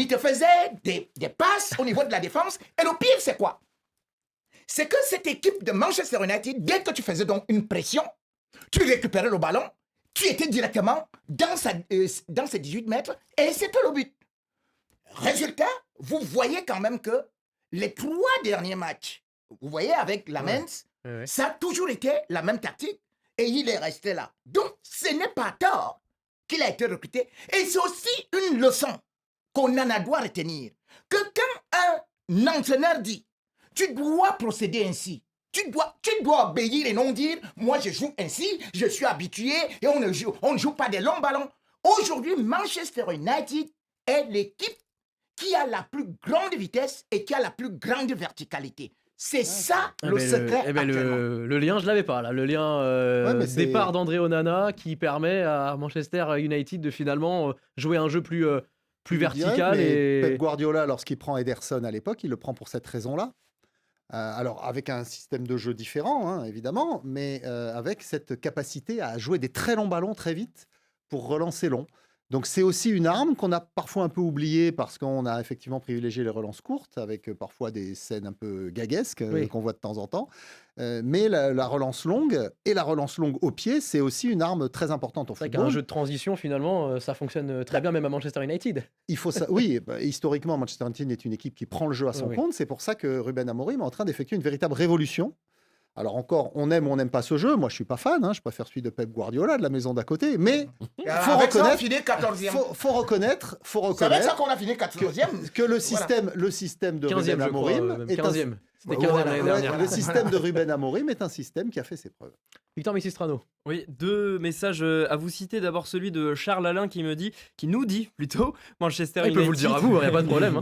Speaker 5: il te faisait des passes au niveau de la défense. Et le pire, c'est quoi? C'est que cette équipe de Manchester United, dès que tu faisais donc une pression, tu récupérais le ballon, tu étais directement dans ses 18 mètres et c'était le but. Résultat, vous voyez quand même que les 3 derniers matchs, vous voyez avec la Mainz, ça a toujours été la même tactique et il est resté là. Donc, ce n'est pas tort qu'il a été recruté. Et c'est aussi une leçon qu'on en a doit retenir. Que quand un entraîneur dit, tu dois procéder ainsi, tu dois obéir et non dire, moi je joue ainsi, je suis habitué et on ne joue pas des longs ballons. Aujourd'hui, Manchester United est l'équipe qui a la plus grande vitesse et qui a la plus grande verticalité. C'est ça le secret actuellement.
Speaker 3: Le lien, je l'avais pas là. Le lien
Speaker 4: mais c'est-
Speaker 3: départ d'André Onana qui permet à Manchester United de finalement jouer un jeu plus vertical.
Speaker 4: Mais Pep
Speaker 3: Et
Speaker 4: Guardiola, lorsqu'il prend Ederson à l'époque, il le prend pour cette raison-là. Alors, avec un système de jeu différent, hein, évidemment, mais avec cette capacité à jouer des très longs ballons très vite pour relancer long. Donc, c'est aussi une arme qu'on a parfois un peu oubliée parce qu'on a effectivement privilégié les relances courtes avec parfois des scènes un peu gaguesques
Speaker 3: Oui.
Speaker 4: qu'on voit de temps en temps. Mais la relance longue et la relance longue au pied, c'est aussi une arme très importante au
Speaker 3: c'est vrai
Speaker 4: football.
Speaker 3: qu'un jeu de transition, finalement, ça fonctionne très bien même à Manchester United.
Speaker 4: Il faut ça. Oui, historiquement, Manchester United est une équipe qui prend le jeu à son
Speaker 3: Oui.
Speaker 4: compte. C'est pour ça que Ruben Amorim est en train d'effectuer une véritable révolution. Alors encore, on aime ou on n'aime pas ce jeu. Moi, je suis pas fan. Je préfère celui de Pep Guardiola de la maison d'à côté. Mais faut
Speaker 5: Avec ça, on
Speaker 4: reconnaître,
Speaker 5: finit 14e.
Speaker 4: faut reconnaître
Speaker 5: C'est avec ça qu'on a fini 14e.
Speaker 4: que le système de
Speaker 3: 15e,
Speaker 4: Ruben
Speaker 3: je crois,
Speaker 4: Amorim
Speaker 3: même
Speaker 4: est un-
Speaker 3: 15e. C'était
Speaker 4: Ouais,
Speaker 3: 15e l'année
Speaker 4: ouais,
Speaker 3: dernière.
Speaker 4: le système de Ruben Amorim est un système qui a fait ses preuves.
Speaker 3: Victor Messistrano.
Speaker 7: Oui, 2 messages à vous citer. D'abord celui de Charles Alain qui nous dit plutôt, Manchester
Speaker 3: Il peut vous le dire à vous, il n'y a pas de problème. hein.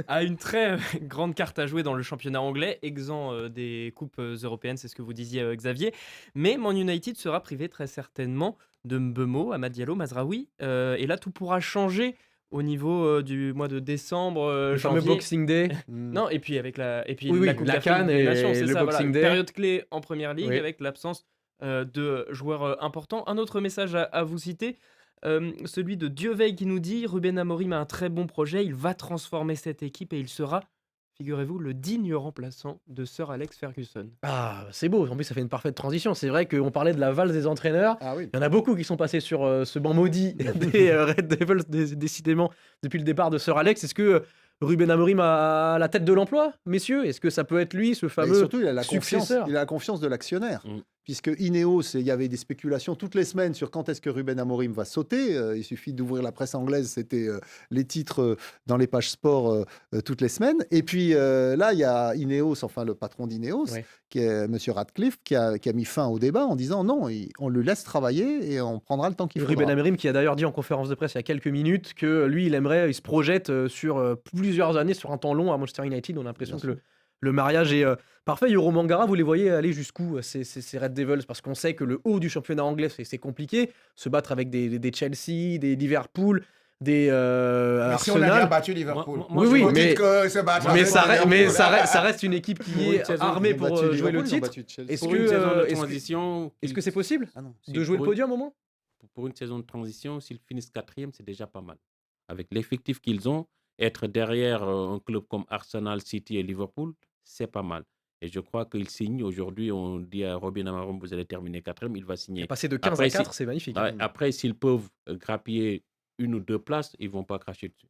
Speaker 7: a une très grande carte à jouer dans le championnat anglais, exempt des coupes européennes, c'est ce que vous disiez Xavier. Mais Man United sera privé très certainement de Mbeumo, Amad Diallo, Mazraoui. Et là, tout pourra changer au niveau du mois de décembre,
Speaker 3: Le fameux
Speaker 7: janvier.
Speaker 3: Boxing Day.
Speaker 7: Non, et puis avec la Coupe
Speaker 3: Oui,
Speaker 7: d'Afrique
Speaker 3: la CAN
Speaker 7: des
Speaker 3: et
Speaker 7: Nations, c'est
Speaker 3: le
Speaker 7: ça, voilà,
Speaker 3: Boxing
Speaker 7: une
Speaker 3: Day.
Speaker 7: période clé en Première Ligue
Speaker 3: Oui.
Speaker 7: avec l'absence de joueurs importants. Un autre message à vous citer, celui de Dieuveil qui nous dit Ruben Amorim a un très bon projet, il va transformer cette équipe et il sera, figurez-vous, le digne remplaçant de Sir Alex Ferguson.
Speaker 3: Ah, c'est beau. En plus, ça fait une parfaite transition. C'est vrai qu'on parlait de la valse des entraîneurs.
Speaker 4: Ah oui.
Speaker 3: Il y en a beaucoup qui sont passés sur ce banc maudit des Red Devils, décidément, depuis le départ de Sir Alex. Est-ce que Ruben Amorim a la tête de l'emploi, messieurs? Est-ce que ça peut être lui, ce
Speaker 4: Et
Speaker 3: fameux
Speaker 4: surtout, il a la confiance,
Speaker 3: successeur?
Speaker 4: il a la confiance de l'actionnaire.
Speaker 6: Mm.
Speaker 4: Puisque Ineos, il y avait des spéculations toutes les semaines sur quand est-ce que Ruben Amorim va sauter. Il suffit d'ouvrir la presse anglaise, c'était les titres dans les pages sport toutes les semaines. Et puis là, il y a Ineos, enfin le patron d'Ineos,
Speaker 3: Oui.
Speaker 4: qui est M. Radcliffe, qui a mis fin au débat en disant non, on le laisse travailler et on prendra le temps qu'il faudra.
Speaker 3: Ruben Amorim qui a d'ailleurs dit en conférence de presse il y a quelques minutes que lui, il se projette sur plusieurs années, sur un temps long à Manchester United. On a l'impression
Speaker 4: Bien
Speaker 3: que le mariage est parfait. Yoro Mangara, vous les voyez aller jusqu'où ces Red Devils? Parce qu'on sait que le haut du championnat anglais, c'est compliqué. Se battre avec des Chelsea, des Liverpool, des
Speaker 5: Mais si on a bien
Speaker 3: Arsenal.
Speaker 5: battu Liverpool.
Speaker 6: Moi,
Speaker 3: Oui,
Speaker 5: Vous
Speaker 3: mais-
Speaker 5: dites que se battre
Speaker 3: Mais
Speaker 5: avec
Speaker 3: ça, reste,
Speaker 5: Liverpool,
Speaker 3: ça reste une équipe qui
Speaker 6: Oui,
Speaker 3: est
Speaker 6: saison,
Speaker 3: armée
Speaker 4: Ils ont
Speaker 3: pour
Speaker 4: battu
Speaker 3: jouer le
Speaker 4: Liverpool, ils ont
Speaker 3: titre.
Speaker 4: battu Chelsea.
Speaker 3: Est-ce
Speaker 6: pour
Speaker 3: que,
Speaker 6: une saison de
Speaker 3: est-ce que-
Speaker 6: transition,
Speaker 3: Est-ce que c'est possible
Speaker 4: Ah non.
Speaker 3: de jouer le
Speaker 6: pour une-
Speaker 3: podium au moins?
Speaker 6: pour une saison de transition, s'ils finissent 4e, c'est déjà pas mal. Avec l'effectif qu'ils ont, être derrière un club comme Arsenal, City et Liverpool, c'est pas mal. Et je crois qu'il signe. Aujourd'hui, on dit à Robin Amorim, vous allez terminer 4e, il va signer.
Speaker 3: Passer de 15
Speaker 6: Après,
Speaker 3: à 4, c'est magnifique.
Speaker 6: Ouais, après, s'ils peuvent grappiller une ou deux places, ils vont pas cracher dessus.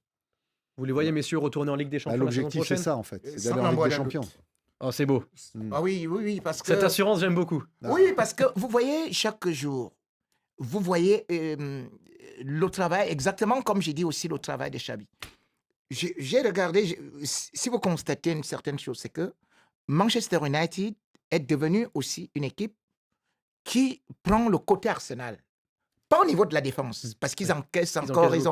Speaker 3: Vous les voyez, messieurs, retourner en Ligue des
Speaker 4: Bah,
Speaker 3: Champions la saison
Speaker 4: l'objectif, c'est
Speaker 3: prochaine?
Speaker 4: ça, en fait. C'est
Speaker 5: Sans
Speaker 4: d'aller en Ligue
Speaker 5: envoyer
Speaker 4: des
Speaker 5: un
Speaker 4: Champions.
Speaker 5: doute.
Speaker 3: Oh, c'est beau.
Speaker 5: Ah oui, parce que...
Speaker 3: Cette assurance, j'aime beaucoup.
Speaker 5: Oui, parce que vous voyez, chaque jour, vous voyez le travail, exactement comme j'ai dit aussi le travail de Xabi. J'ai regardé, si vous constatez une certaine chose, c'est que Manchester United est devenu aussi une équipe qui prend le côté Arsenal. Pas au niveau de la défense, parce qu'ils encaissent encore, ils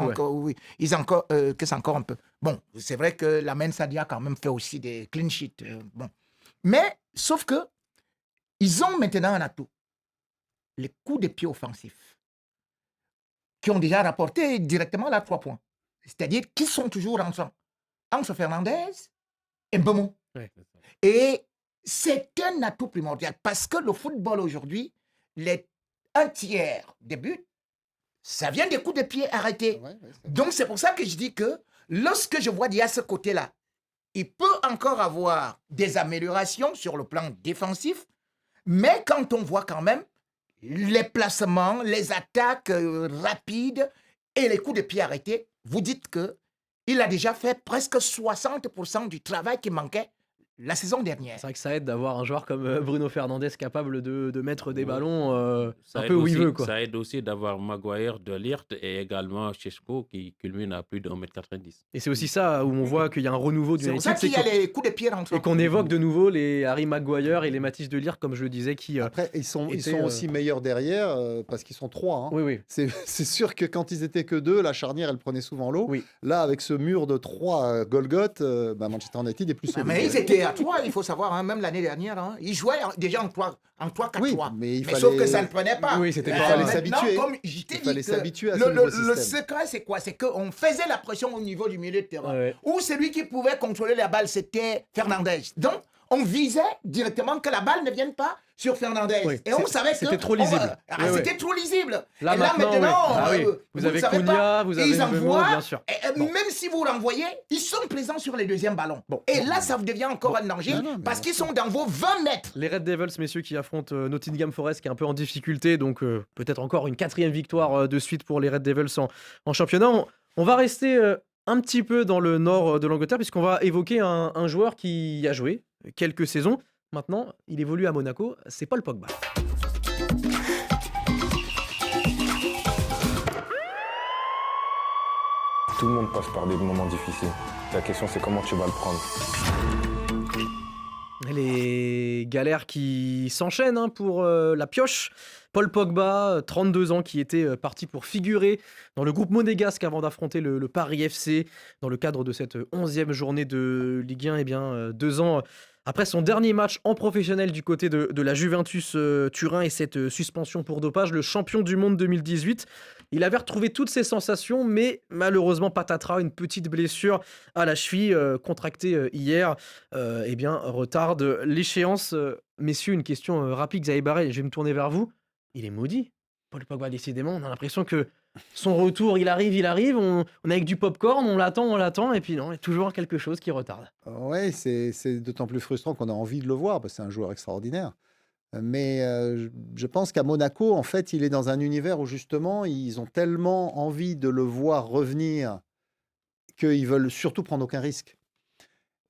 Speaker 5: encaissent encore un peu. Bon, c'est vrai que la Main Sadia a quand même fait aussi des clean sheets. Bon. Mais, sauf que, ils ont maintenant un atout. Les coups de pied offensifs, qui ont déjà rapporté directement là 3 points. C'est-à-dire qu'ils sont toujours ensemble. Anso Fernandez et Mbeumo.
Speaker 3: Ouais.
Speaker 5: Et c'est un atout primordial parce que le football aujourd'hui, les 1/3 des buts, ça vient des coups de pied arrêtés.
Speaker 4: Ouais,
Speaker 5: Donc c'est pour ça que je dis que lorsque je vois Dia ce côté-là, il peut encore avoir des améliorations sur le plan défensif, mais quand on voit quand même les placements, les attaques rapides et les coups de pied arrêtés, vous dites qu'il a déjà fait presque 60% du travail qui manquait la saison dernière.
Speaker 3: C'est vrai que ça aide d'avoir un joueur comme Bruno Fernandes capable de mettre des
Speaker 6: Ouais.
Speaker 3: ballons
Speaker 6: Ça
Speaker 3: un
Speaker 6: aide
Speaker 3: peu où il
Speaker 6: aussi-
Speaker 3: veut, quoi.
Speaker 6: Ça aide aussi d'avoir Maguire, De Ligt et également Šeško qui culmine à plus de 1m90.
Speaker 3: Et c'est aussi ça où on voit qu'il y a un renouveau du
Speaker 5: C'est pour ça
Speaker 3: United,
Speaker 5: qu'il y a les coups de pied rentrants.
Speaker 3: et qu'on évoque de nouveau les Harry Maguire et les Matthijs de Ligt, comme je le disais, qui...
Speaker 4: Après, ils sont
Speaker 3: était,
Speaker 4: aussi meilleurs derrière parce qu'ils sont 3. Hein.
Speaker 3: Oui, oui.
Speaker 4: C'est sûr que quand ils étaient que 2, la charnière, elle prenait souvent l'eau.
Speaker 3: Oui.
Speaker 4: Là, avec ce mur de 3 Golgoth, Manchester United est plus solide.
Speaker 5: Mais ils étaient à 3, il faut savoir, hein, même l'année dernière. Hein, ils jouaient déjà en 3-4-3.
Speaker 4: Oui, mais il
Speaker 5: sauf
Speaker 4: fallait-
Speaker 5: que ça ne prenait pas.
Speaker 3: Oui, c'était
Speaker 4: pas-
Speaker 5: Maintenant,
Speaker 4: Il fallait s'habituer.
Speaker 5: comme je t'ai
Speaker 4: Il
Speaker 5: dit
Speaker 4: fallait
Speaker 5: que
Speaker 4: s'habituer à ce
Speaker 5: le
Speaker 4: nouveau
Speaker 5: le
Speaker 4: système.
Speaker 5: secret, c'est quoi? C'est qu'on faisait la pression au niveau du milieu de terrain.
Speaker 3: Ouais.
Speaker 5: Où celui qui pouvait contrôler la balle, c'était Fernandez. Donc, on visait directement que la balle ne vienne pas sur Fernandez.
Speaker 3: Oui,
Speaker 5: Et on savait que...
Speaker 3: c'était trop lisible. Oui, oui.
Speaker 5: C'était trop lisible.
Speaker 3: Là,
Speaker 5: et
Speaker 3: maintenant, oui. Ah oui. Vous
Speaker 5: ne
Speaker 3: avez
Speaker 5: savez
Speaker 3: Cunha,
Speaker 5: pas.
Speaker 3: vous
Speaker 5: Et
Speaker 3: avez
Speaker 5: ils
Speaker 3: Mbeumo,
Speaker 5: envoient,
Speaker 3: bien sûr.
Speaker 5: et,
Speaker 3: Bon.
Speaker 5: même si vous l'envoyez, ils sont présents sur les deuxièmes ballons.
Speaker 3: Bon.
Speaker 5: Et là, ça devient encore un danger
Speaker 4: Non, non, mais
Speaker 5: parce
Speaker 4: bien
Speaker 5: qu'ils sont dans vos 20 mètres.
Speaker 3: Les Red Devils, messieurs, qui affrontent Nottingham Forest, qui est un peu en difficulté, donc peut-être encore une 4e victoire de suite pour les Red Devils en championnat. On va rester un petit peu dans le nord de l'Angleterre, puisqu'on va évoquer un joueur qui a joué quelques saisons. Maintenant, il évolue à Monaco, c'est Paul Pogba.
Speaker 8: Tout le monde passe par des moments difficiles. La question, c'est comment tu vas le prendre.
Speaker 3: Les galères qui s'enchaînent pour la pioche. Paul Pogba, 32 ans, qui était parti pour figurer dans le groupe monégasque avant d'affronter le Paris FC dans le cadre de cette 11e journée de Ligue 1. Eh bien, 2 ans après son dernier match en professionnel du côté de la Juventus Turin et cette suspension pour dopage, le champion du monde 2018, il avait retrouvé toutes ses sensations, mais malheureusement, patatras, une petite blessure à la cheville contractée hier, eh bien, retarde l'échéance. Messieurs, une question rapide, Xavier Barret, je vais me tourner vers vous. Il est maudit, Paul Pogba, décidément. On a l'impression que son retour, il arrive. On est avec du popcorn, on l'attend, et puis non, il y a toujours quelque chose qui retarde.
Speaker 4: Oui, c'est d'autant plus frustrant qu'on a envie de le voir, parce que c'est un joueur extraordinaire. Mais je pense qu'à Monaco, en fait, il est dans un univers où justement, ils ont tellement envie de le voir revenir qu'ils veulent surtout prendre aucun risque.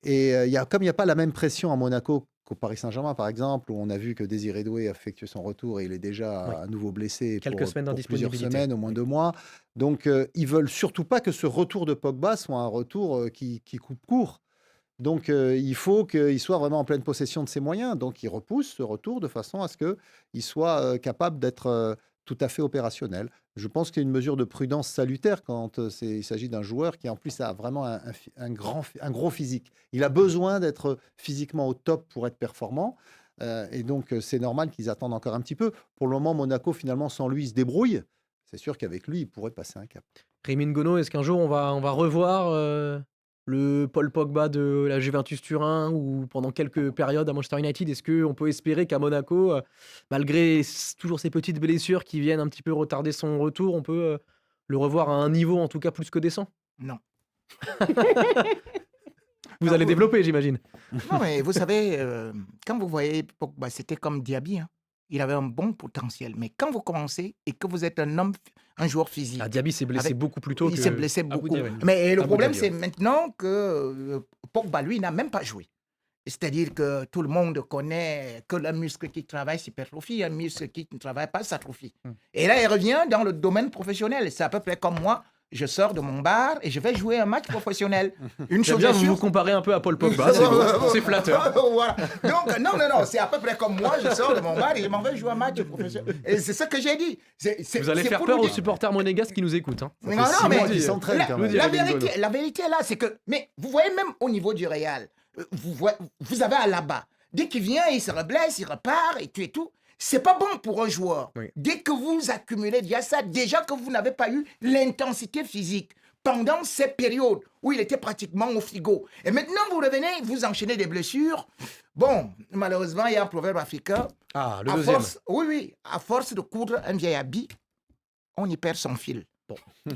Speaker 4: Et comme il n'y a pas la même pression à Monaco qu'au Paris Saint-Germain, par exemple, où on a vu que Désiré Doué a effectué son retour et il est déjà
Speaker 3: Oui.
Speaker 4: à nouveau blessé
Speaker 3: Quelques semaines
Speaker 4: pour plusieurs
Speaker 3: d'indisponibilité.
Speaker 4: semaines, au moins 2 mois. Donc, ils veulent surtout pas que ce retour de Pogba soit un retour qui coupe court. Donc, il faut qu'il soit vraiment en pleine possession de ses moyens. Donc, il repousse ce retour de façon à ce qu'il soit capable d'être tout à fait opérationnel. Je pense qu'il y a une mesure de prudence salutaire quand il s'agit d'un joueur qui, en plus, a vraiment un gros physique. Il a besoin d'être physiquement au top pour être performant. Et donc, c'est normal qu'ils attendent encore un petit peu. Pour le moment, Monaco, finalement, sans lui, il se débrouille. C'est sûr qu'avec lui, il pourrait passer un cap.
Speaker 3: Rémi Ngono, est-ce qu'un jour on va revoir le Paul Pogba de la Juventus Turin ou pendant quelques périodes à Manchester United? Est-ce qu'on peut espérer qu'à Monaco, malgré toujours ces petites blessures qui viennent un petit peu retarder son retour, on peut le revoir à un niveau en tout cas plus que décent?
Speaker 5: Non.
Speaker 3: Vous allez développer, j'imagine.
Speaker 5: Non, mais vous savez, quand vous voyez Pogba, c'était comme Diaby. Hein. Il avait un bon potentiel. Mais quand vous commencez et que vous êtes un joueur physique,
Speaker 3: Ah, Diaby s'est blessé
Speaker 5: Avec-
Speaker 3: beaucoup plus tôt
Speaker 5: il
Speaker 3: que
Speaker 5: s'est blessé
Speaker 3: Abu
Speaker 5: beaucoup.
Speaker 3: Dhabi.
Speaker 5: Mais le
Speaker 3: Abu
Speaker 5: problème,
Speaker 3: Dhabi,
Speaker 5: c'est
Speaker 3: ouais.
Speaker 5: maintenant que Pogba, lui, n'a même pas joué. C'est-à-dire que tout le monde connaît que le muscle qui travaille s'hypertrophie, un muscle qui ne travaille pas s'atrophie. Et là, il revient dans le domaine professionnel. C'est à peu près comme moi. Je sors de mon bar et je vais jouer un match professionnel. Une
Speaker 3: J'aime
Speaker 5: chose
Speaker 3: bien,
Speaker 5: est
Speaker 3: vous
Speaker 5: sûre.
Speaker 3: vous comparez un peu à Paul Pogba, c'est beau, c'est flatteur.
Speaker 5: Voilà. Donc, non, c'est à peu près comme moi. Je sors de mon bar et je m'en vais jouer un match professionnel. Et c'est ça que j'ai dit.
Speaker 3: Vous allez faire
Speaker 5: pour
Speaker 3: peur
Speaker 5: vous
Speaker 3: aux
Speaker 5: dire-
Speaker 3: supporters monégasques qui nous écoutent. Hein.
Speaker 5: Non,
Speaker 4: fait 6
Speaker 5: mais
Speaker 4: mois qu'il s'entraîne,
Speaker 5: la,
Speaker 4: quand
Speaker 3: même.
Speaker 5: la
Speaker 3: Nous dit Rémi
Speaker 5: vérité, la vérité là, c'est que, mais vous voyez même au niveau du Real, vous avez Alaba. Dès qu'il vient, il se reblesse, il repart et tout. C'est pas bon pour un joueur.
Speaker 3: Oui.
Speaker 5: Dès que vous accumulez déjà ça, déjà que vous n'avez pas eu l'intensité physique pendant ces périodes où il était pratiquement au frigo. Et maintenant, vous revenez, vous enchaînez des blessures. Bon, malheureusement, il y a un proverbe africain.
Speaker 3: Ah, le
Speaker 5: À
Speaker 3: deuxième.
Speaker 5: force, oui, à force de coudre un vieil habit, on y perd son fil.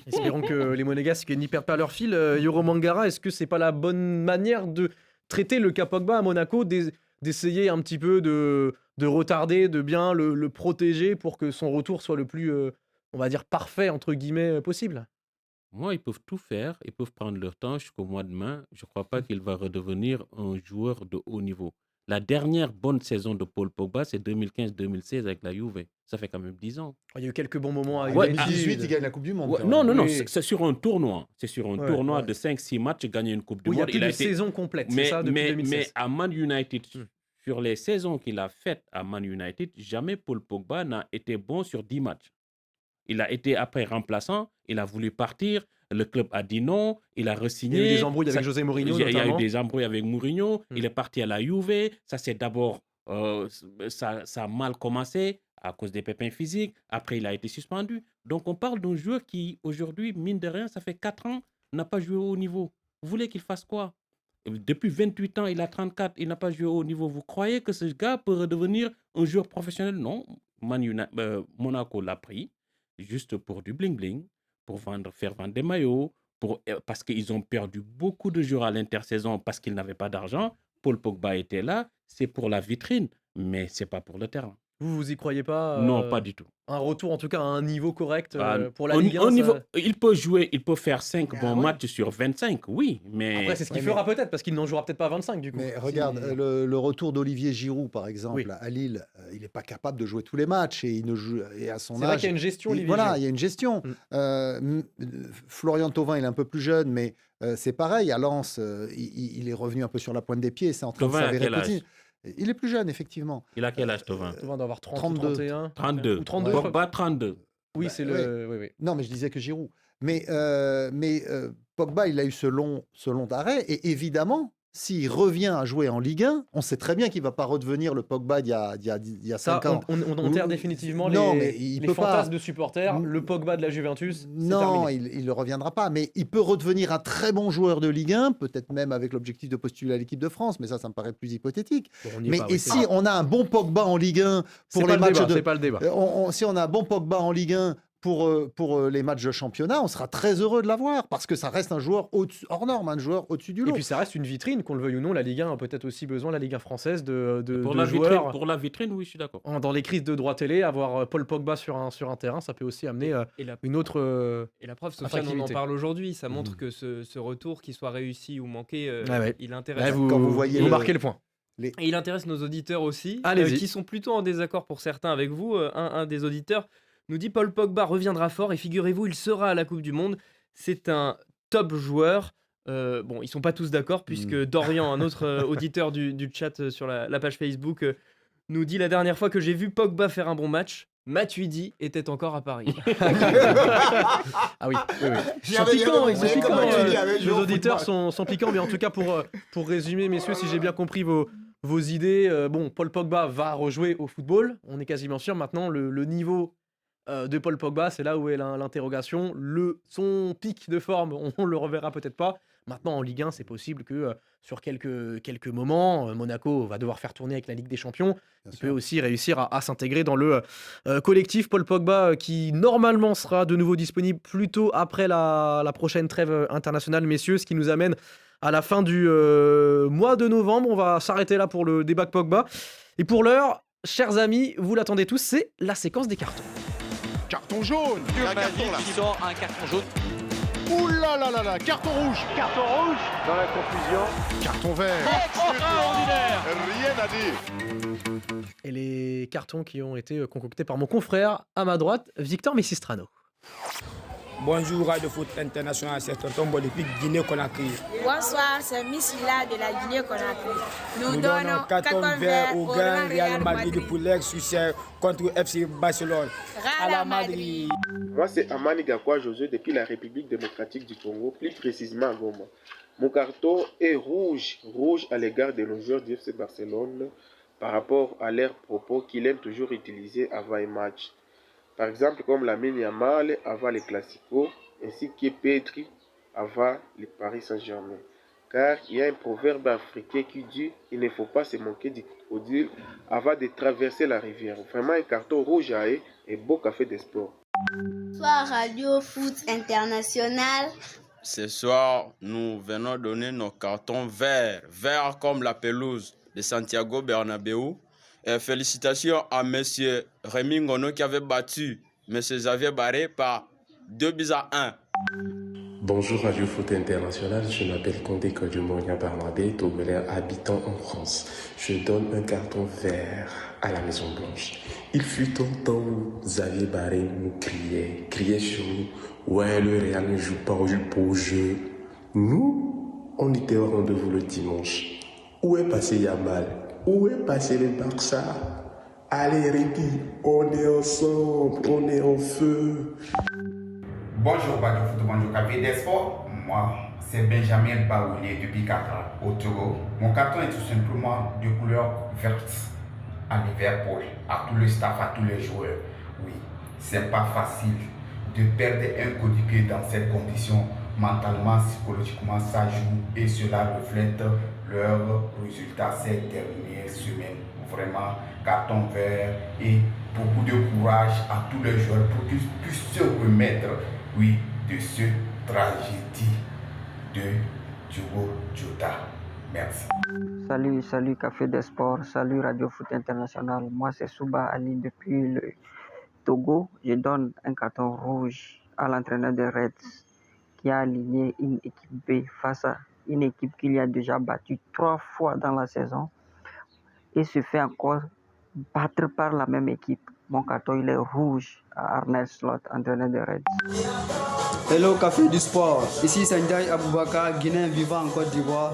Speaker 3: Espérons que les Monégasques n'y perdent pas leur fil. Yoro Mangara, est-ce que c'est pas la bonne manière de traiter le cas Pogba à Monaco, d'essayer un petit peu de retarder, de bien le protéger pour que son retour soit le plus, on va dire, parfait, entre guillemets, possible?
Speaker 6: Moi, ils peuvent tout faire, ils peuvent prendre leur temps jusqu'au mois de mai. Je ne crois pas qu'il va redevenir un joueur de haut niveau. La dernière bonne saison de Paul Pogba, c'est 2015-2016 avec la Juve. Ça fait quand même 10 ans.
Speaker 3: Il y a eu quelques bons moments avec
Speaker 4: En
Speaker 6: Ouais,
Speaker 4: 2018, il gagne la Coupe du Monde.
Speaker 6: Ouais,
Speaker 4: quand
Speaker 6: non,
Speaker 4: même.
Speaker 6: non, non,
Speaker 3: Oui.
Speaker 6: c'est sur un tournoi. C'est sur un
Speaker 3: Ouais,
Speaker 6: tournoi
Speaker 4: ouais.
Speaker 6: de 5-6 matchs, gagner une Coupe du
Speaker 3: Où il y a
Speaker 6: Monde.
Speaker 3: plus de saison complète, c'est ça, depuis
Speaker 6: mais
Speaker 3: 2016.
Speaker 6: à Man United,
Speaker 3: Hmm.
Speaker 6: sur les saisons qu'il a faites à Man United, jamais Paul Pogba n'a été bon sur 10 matchs. Il a été après remplaçant, il a voulu partir, le club a dit non, il a
Speaker 3: Il y a eu
Speaker 6: re-signé.
Speaker 3: des embrouilles avec José Mourinho,
Speaker 6: Il y a eu
Speaker 3: notamment.
Speaker 6: des embrouilles avec Mourinho,
Speaker 3: Mm.
Speaker 6: il est parti à la Juve, ça c'est d'abord, ça a mal commencé à cause des pépins physiques, après il a été suspendu. Donc on parle d'un joueur qui aujourd'hui, mine de rien, ça fait 4 ans, n'a pas joué au haut niveau. Vous voulez qu'il fasse quoi? Depuis 28 ans, il a 34, il n'a pas joué au haut niveau. Vous croyez que ce gars peut redevenir un joueur professionnel? Non. Monaco l'a pris juste pour du bling-bling, pour faire vendre des maillots, parce qu'ils ont perdu beaucoup de joueurs à l'intersaison parce qu'ils n'avaient pas d'argent. Paul Pogba était là, c'est pour la vitrine, mais c'est pas pour le terrain.
Speaker 3: Vous y croyez pas,
Speaker 6: Non, pas du tout.
Speaker 3: un retour en tout cas à un niveau correct,
Speaker 6: Ah,
Speaker 3: pour la Ligue 1,
Speaker 6: il peut jouer, il peut faire 5
Speaker 5: Ah
Speaker 6: bons
Speaker 5: ouais.
Speaker 6: matchs sur 25, oui, mais
Speaker 3: Après, c'est ce qu'il
Speaker 4: Ouais,
Speaker 3: fera peut-être, parce qu'il n'en jouera peut-être pas 25 du coup.
Speaker 4: Mais
Speaker 3: Si-
Speaker 4: regarde, le retour d'Olivier Giroud, par exemple,
Speaker 3: Oui.
Speaker 4: à Lille, il n'est pas capable de jouer tous les matchs et, il ne joue, et à son
Speaker 3: C'est vrai
Speaker 4: âge.
Speaker 3: qu'il y a une gestion, Olivier
Speaker 4: Voilà,
Speaker 3: Giroud.
Speaker 4: il y a une gestion.
Speaker 3: Mm.
Speaker 4: Florian Thauvin, il est un peu plus jeune, mais c'est pareil. À Lens, il est revenu un peu sur la pointe des pieds. C'est en train
Speaker 6: Thauvin,
Speaker 4: de
Speaker 6: à
Speaker 4: s'avérer
Speaker 6: quel âge?
Speaker 4: petit. Il est plus jeune, effectivement.
Speaker 6: il a quel âge, Thauvin?
Speaker 3: Thauvin doit avoir 30 ou
Speaker 4: 32.
Speaker 3: 31.
Speaker 6: 32.
Speaker 3: Ou 32, je crois.
Speaker 6: Pogba, 32.
Speaker 3: Oui,
Speaker 4: Bah,
Speaker 3: c'est le. Oui, oui.
Speaker 4: Non, mais je disais que Giroud. Mais Pogba, il a eu ce long arrêt. Et évidemment, s'il revient à jouer en Ligue 1, on sait très bien qu'il ne va pas redevenir le Pogba d'il y a
Speaker 3: Ça,
Speaker 4: 5 ans.
Speaker 3: on enterre
Speaker 4: Ou-
Speaker 3: définitivement
Speaker 4: non, mais
Speaker 3: les,
Speaker 4: il
Speaker 3: les
Speaker 4: peut pas.
Speaker 3: fantasmes de supporters. Le Pogba de la Juventus, c'est
Speaker 4: Non,
Speaker 3: terminé.
Speaker 4: il ne reviendra pas. Mais il peut redevenir un très bon joueur de Ligue 1, peut-être même avec l'objectif de postuler à l'équipe de France. Mais ça me paraît plus hypothétique.
Speaker 3: Bon, on y est
Speaker 4: Mais
Speaker 3: pas,
Speaker 4: et
Speaker 3: oui, c'est
Speaker 4: si
Speaker 3: vrai.
Speaker 4: on a un bon Pogba en Ligue 1
Speaker 3: C'est
Speaker 4: pour
Speaker 3: pas
Speaker 4: les
Speaker 3: le
Speaker 4: matchs
Speaker 3: débat,
Speaker 4: de...
Speaker 3: c'est pas le débat.
Speaker 4: Si on a un bon Pogba en Ligue 1 pour les matchs de championnat, on sera très heureux de l'avoir parce que ça reste un joueur hors norme, un joueur au-dessus du
Speaker 3: Et
Speaker 4: lot.
Speaker 3: puis ça reste une vitrine, qu'on le veuille ou non. La Ligue 1 a peut-être aussi besoin, la Ligue 1 française, de
Speaker 6: Pour
Speaker 3: de
Speaker 6: la vitrine,
Speaker 3: joueurs.
Speaker 6: oui, je suis d'accord.
Speaker 3: Dans les crises de droit télé, avoir Paul Pogba sur un terrain, ça peut aussi amener
Speaker 7: Et la,
Speaker 3: une autre.
Speaker 7: et la preuve, Sofiane, on en
Speaker 3: attractivité.
Speaker 7: parle aujourd'hui. Ça montre
Speaker 4: Mhm.
Speaker 7: que ce retour, qu'il soit réussi ou manqué,
Speaker 3: Ah ouais.
Speaker 7: il
Speaker 3: Là,
Speaker 7: intéresse.
Speaker 4: Quand vous voyez
Speaker 3: vous
Speaker 4: le-
Speaker 3: marquez le point.
Speaker 7: Et il intéresse nos auditeurs aussi,
Speaker 3: Allez-y.
Speaker 7: qui sont plutôt en désaccord pour certains avec vous. Un des auditeurs nous dit Paul Pogba reviendra fort et figurez-vous, il sera à la Coupe du Monde. C'est un top joueur. Bon, ils sont pas tous d'accord puisque Dorian, un autre auditeur du chat sur la page Facebook, nous dit la dernière fois que j'ai vu Pogba faire un bon match, Matuidi était encore à Paris.
Speaker 3: Ah oui, oui, oui. Ils sont
Speaker 5: J'avais
Speaker 3: piquants,
Speaker 5: jamais
Speaker 3: ils sont
Speaker 5: compris
Speaker 3: piquants.
Speaker 5: comment Matuidi avait joué
Speaker 3: Nos
Speaker 5: au
Speaker 3: auditeurs
Speaker 5: football.
Speaker 3: sont piquants, mais en tout cas, pour résumer, messieurs, si j'ai bien compris vos idées, bon, Paul Pogba va rejouer au football, on est quasiment sûr. Maintenant, le niveau de Paul Pogba, c'est là où est l'interrogation. Son pic de forme, on le reverra peut-être pas. Maintenant, en Ligue 1, c'est possible que sur quelques moments, Monaco va devoir faire tourner avec la Ligue des Champions.
Speaker 4: Bien
Speaker 3: Il
Speaker 4: sûr.
Speaker 3: peut aussi réussir à s'intégrer dans le collectif Paul Pogba, qui normalement sera de nouveau disponible plutôt après la prochaine trêve internationale, messieurs, ce qui nous amène à la fin du mois de novembre. On va s'arrêter là pour le débat Pogba. Et pour l'heure, chers amis, vous l'attendez tous, c'est la séquence des cartons.
Speaker 9: Carton jaune.
Speaker 10: Un carton là. Qui sort un carton jaune.
Speaker 9: Ouh là là là là. Carton rouge. Carton rouge. Dans la confusion. Carton vert.
Speaker 10: Extraordinaire.
Speaker 9: Rien à dire.
Speaker 3: Et les cartons qui ont été concoctés par mon confrère à ma droite, Victor Messistrano.
Speaker 11: Bonjour Radio Foot International, c'est Tonton Bo depuis Guinée-Conakry.
Speaker 12: Bonsoir, c'est Miss Hila de la Guinée-Conakry.
Speaker 11: Nous donnons carton vert au grand Real Madrid pour l'ex-succès contre FC Barcelone.
Speaker 12: Real Madrid.
Speaker 13: Moi, c'est Amani Gakwa Josué depuis la République démocratique du Congo, plus précisément à Goma. Mon carton est rouge à l'égard de nos joueurs du FC Barcelone par rapport à leurs propos qu'ils aiment toujours utiliser avant un match. Par exemple, comme Lamine Yamal avant les Clasico, ainsi que Pedri avant les Paris Saint-Germain. car il y a un proverbe africain qui dit « Il ne faut pas se manquer du crocodile avant de traverser la rivière ». Vraiment un carton rouge à eux et beau café des sports.
Speaker 14: Bonsoir Radio Foot International.
Speaker 15: Ce soir, nous venons donner nos cartons verts comme la pelouse de Santiago Bernabéu. Et félicitations à M. Rémi Ngono qui avait battu M. Xavier Barré par 2-1.
Speaker 16: Bonjour Radio Foot International, je m'appelle Condé Kodjumonia Barnabé, togolais habitant en France. Je donne un carton vert à la Maison Blanche. Il fut un temps où Xavier Barré nous criait sur nous. Ouais, le Real ne joue pas au jeu. Nous, on était au rendez-vous le dimanche. Où est passé Yamal? Où est passé le Barça? Allez Ricky, on est ensemble, on est en feu.
Speaker 17: Bonjour Radio Foot, bonjour Café des Sports. Moi, c'est Benjamin Baoulé depuis 4 ans au Togo. Mon carton est tout simplement de couleur verte à Liverpool, à tout le staff, à tous les joueurs. Oui, c'est pas facile de perdre un coéquipier dans cette condition. Mentalement, psychologiquement, ça joue et cela reflète leurs résultats ces dernières semaines. Vraiment, carton vert et beaucoup de courage à tous les joueurs pour qu'ils puissent se remettre, oui, de ce tragédie de Diogo Jota. Merci.
Speaker 18: Salut Café des Sports, salut Radio Foot International. Moi c'est Souba Ali depuis le Togo. Je donne un carton rouge à l'entraîneur des Reds qui a aligné une équipe B face à une équipe qu'il a déjà battue 3 fois dans la saison et se fait encore battre par la même équipe. Mon carton il est rouge à Arnel Slot, entraîneur des Reds.
Speaker 19: Hello Café du Sport, ici c'est Ndiaye Aboubakar, Guinéen vivant en Côte d'Ivoire.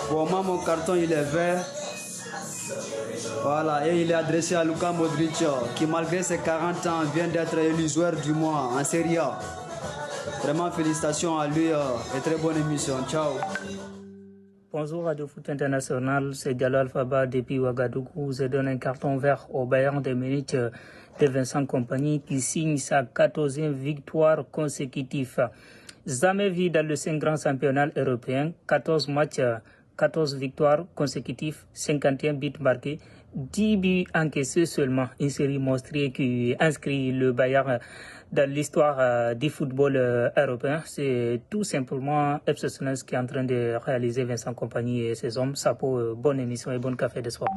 Speaker 19: Pour moi mon carton il est vert. Voilà, et il est adressé à Luka Modric qui malgré ses 40 ans vient d'être élu joueur du mois en Serie A. Vraiment félicitations à lui et très bonne émission. Ciao.
Speaker 20: Bonjour Radio Foot International, c'est Diallo Alphaba depuis Ouagadougou. Je donne un carton vert au Bayern de Munich de Vincent Kompany qui signe sa 14e victoire consécutive. Jamais vu dans le 5 grands championnats européens, 14 matchs, 14 victoires consécutives, 51 buts marqués, 10 buts encaissés seulement. Une série monstrueuse qui inscrit le Bayern dans l'histoire du football européen. C'est tout simplement exceptionnel ce qui est en train de réaliser Vincent Kompany et ses hommes. Ça pour bonne émission et bon café de soir.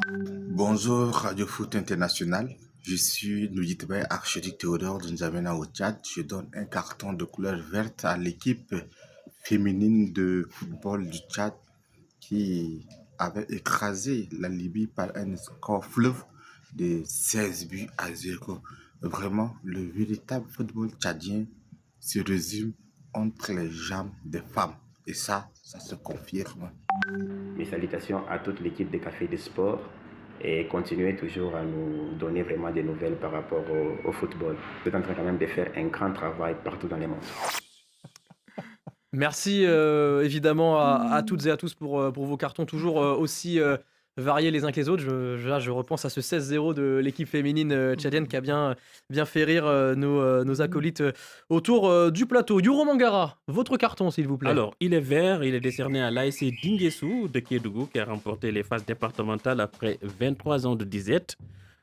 Speaker 21: Bonjour Radio Foot International. Je suis Nouyitbe Archduc Théodore de N'Djamena au Tchad. Je donne un carton de couleur verte à l'équipe féminine de football du Tchad qui avait écrasé la Libye par un score fleuve de 16-0. Vraiment, le véritable football tchadien se résume entre les jambes des femmes. Et ça se confirme.
Speaker 22: Mes salutations à toute l'équipe de Café des Sports et continuez toujours à nous donner vraiment des nouvelles par rapport au football. Vous êtes en train quand même de faire un grand travail partout dans le monde.
Speaker 3: Merci évidemment à toutes et à tous pour vos cartons toujours aussi variés les uns que les autres. Je repense à ce 16-0 de l'équipe féminine tchadienne qui a bien fait rire nos acolytes autour du plateau. Yuro Mangara, votre carton s'il vous plaît.
Speaker 6: Alors, il est vert, il est décerné à l'ASC Dinguessou de Kédougou qui a remporté les phases départementales après 23 ans de disette.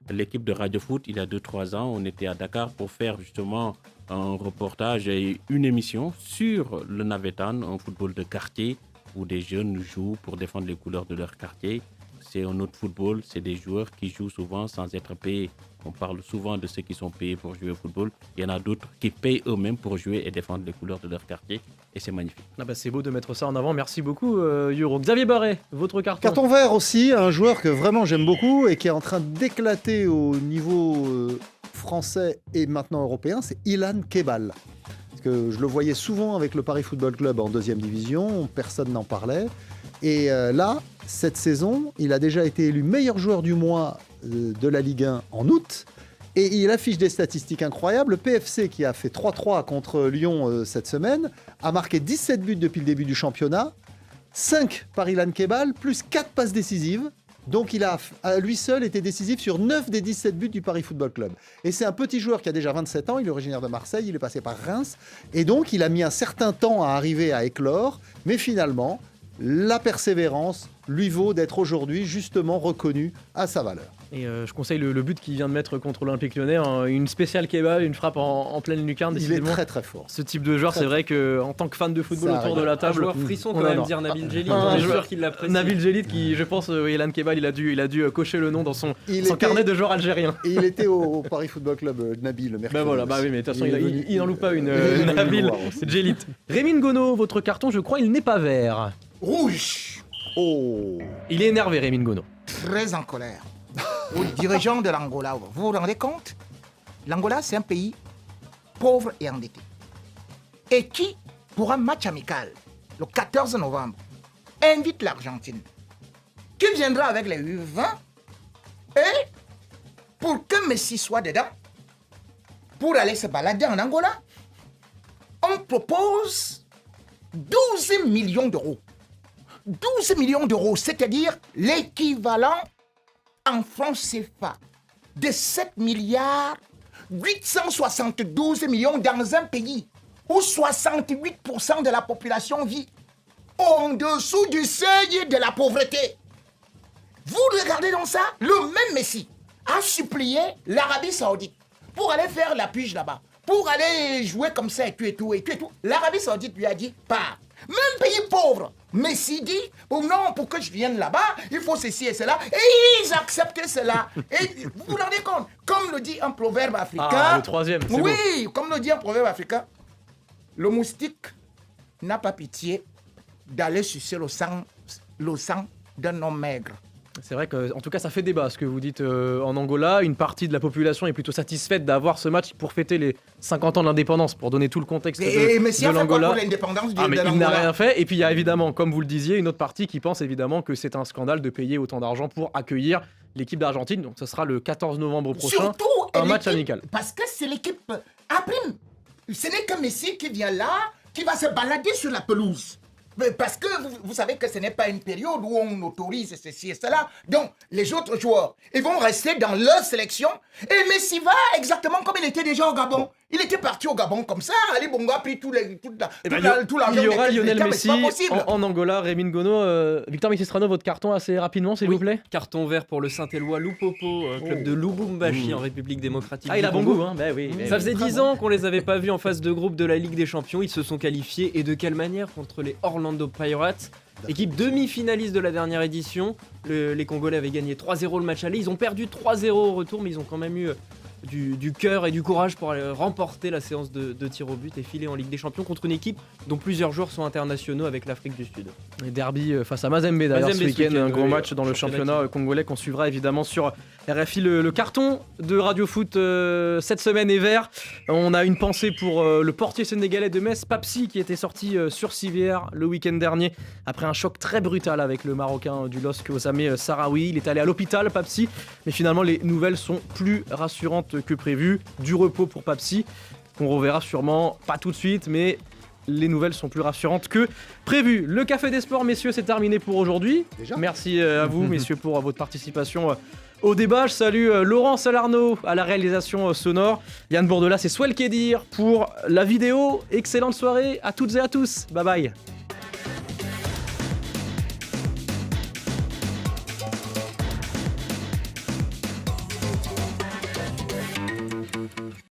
Speaker 6: L'équipe de Radio Foot, il y a 2-3 ans, on était à Dakar pour faire justement un reportage et une émission sur le Navetan, un football de quartier où des jeunes jouent pour défendre les couleurs de leur quartier. C'est un autre football, c'est des joueurs qui jouent souvent sans être payés. On parle souvent de ceux qui sont payés pour jouer au football. Il y en a d'autres qui payent eux-mêmes pour jouer et défendre les couleurs de leur quartier. Et c'est magnifique.
Speaker 3: Ah bah c'est beau de mettre ça en avant. Merci beaucoup, Yuro. Xavier Barré, votre carton.
Speaker 4: Carton vert aussi, un joueur que vraiment j'aime beaucoup et qui est en train d'éclater au niveau français et maintenant européen, c'est Ilan Kebal. Parce que je le voyais souvent avec le Paris Football Club en 2e division, personne n'en parlait. Et là, cette saison, il a déjà été élu meilleur joueur du mois de la Ligue 1 en août. Et il affiche des statistiques incroyables. Le PFC, qui a fait 3-3 contre Lyon cette semaine, a marqué 17 buts depuis le début du championnat, 5 par Ilan Kebal, plus 4 passes décisives. Donc il a à lui seul été décisif sur 9 des 17 buts du Paris Football Club. Et c'est un petit joueur qui a déjà 27 ans, il est originaire de Marseille, il est passé par Reims. Et donc il a mis un certain temps à arriver à éclore, mais finalement, la persévérance lui vaut d'être aujourd'hui justement reconnu à sa valeur.
Speaker 3: Et je conseille le but qu'il vient de mettre contre l'Olympique Lyonnais, hein, une spéciale kebab, une frappe en pleine lucarne.
Speaker 4: Il est très très fort.
Speaker 3: Ce type de joueur, c'est vrai qu'en tant que fan de football autour de la table,
Speaker 7: un joueur frisson quand même, dire Nabil Djellit, un joueur qui l'apprécie.
Speaker 3: Nabil Djellit qui, je pense, Elan Kebal, il a dû cocher le nom dans son carnet de joueur algérien.
Speaker 4: Et il était au Paris Football Club, Nabil, le mercredi.
Speaker 3: Bah oui, mais de toute façon, il n'en loupe pas une, Nabil Djellit. Rémi Ngono, votre carton, je crois, il n'est pas vert.
Speaker 5: Rouge.
Speaker 3: Oh. Il est énervé, Rémi Ngono.
Speaker 5: Très en colère. Aux dirigeants de l'Angola, vous vous rendez compte? L'Angola, c'est un pays pauvre et endetté. Et qui, pour un match amical, le 14 novembre, invite l'Argentine, qui viendra avec les U20, et pour que Messi soit dedans, pour aller se balader en Angola, on propose 12 millions d'euros. 12 millions d'euros, c'est-à-dire l'équivalent en francs CFA de 7 milliards 872 millions dans un pays où 68% de la population vit en dessous du seuil de la pauvreté. Vous regardez dans ça, le même Messi a supplié l'Arabie Saoudite pour aller faire la pige là-bas, pour aller jouer comme ça et tout. L'Arabie Saoudite lui a dit pas. Même pays pauvre, Messi dit oh non, pour que je vienne là-bas, il faut ceci et cela. Et ils acceptent cela. Et vous vous rendez compte, comme le dit un proverbe africain.
Speaker 3: Ah, le troisième, c'est
Speaker 5: oui, beau. Comme le dit un proverbe africain, le moustique n'a pas pitié d'aller sucer le sang d'un homme maigre.
Speaker 3: C'est vrai qu'en tout cas ça fait débat ce que vous dites en Angola. Une partie de la population est plutôt satisfaite d'avoir ce match pour fêter les 50 ans de l'indépendance, pour donner tout le contexte de l'Angola.
Speaker 5: Et Messi a fait quoi pour l'indépendance de l'Angola?
Speaker 3: Il n'a rien fait. Et puis il y a évidemment, comme vous le disiez, une autre partie qui pense évidemment que c'est un scandale de payer autant d'argent pour accueillir l'équipe d'Argentine. Donc ce sera le 14 novembre prochain,
Speaker 5: surtout,
Speaker 3: un match amical.
Speaker 5: Parce que c'est l'équipe à prime. Ce n'est que Messi qui vient là, qui va se balader sur la pelouse. Parce que vous savez que ce n'est pas une période où on autorise ceci et cela. Donc, les autres joueurs, ils vont rester dans leur sélection. Et Messi va exactement comme il était déjà au Gabon. Il était parti au Gabon comme ça. Ali Bongo a pris tout l'argent.
Speaker 3: Il y aura Lionel Messi en Angola. Rémi Ngono, Victor Messistrano, votre carton assez rapidement, s'il vous plaît.
Speaker 7: Carton vert pour le Saint-Éloi Lupopo, club de Lubumbashi en République démocratique.
Speaker 3: Ah, il a bon goût, hein. Bah oui.
Speaker 7: Ça faisait 10 ans qu'on les avait pas vus en phase de groupe de la Ligue des Champions. Ils se sont qualifiés, et de quelle manière, contre les Orlando Pirates, équipe demi-finaliste de la dernière édition. Les Congolais avaient gagné 3-0 le match aller. Ils ont perdu 3-0 au retour, mais ils ont quand même eu du cœur et du courage pour aller remporter la séance de tir au but et filer en Ligue des Champions contre une équipe dont plusieurs joueurs sont internationaux avec l'Afrique du Sud.
Speaker 3: Et derby face à Mazembe d'ailleurs ce week-end, un gros match dans le championnat congolais qu'on suivra évidemment sur RFI. Le carton de Radio Foot cette semaine est vert. On a une pensée pour le portier sénégalais de Metz, Papsi, qui était sorti sur civière le week-end dernier après un choc très brutal avec le Marocain du LOSC Osame Sarawi. Il est allé à l'hôpital, Papsi, mais finalement les nouvelles sont plus rassurantes que prévu. Du repos pour Papsi, qu'on reverra sûrement pas tout de suite, mais les nouvelles sont plus rassurantes que prévu. Le Café des Sports, messieurs, c'est terminé pour aujourd'hui. Merci à vous, messieurs, pour votre participation au débat. Je salue Laurent Salarno à la réalisation sonore, Yann Bourdelas et Swell Kedir pour la vidéo. Excellente soirée à toutes et à tous. Bye bye.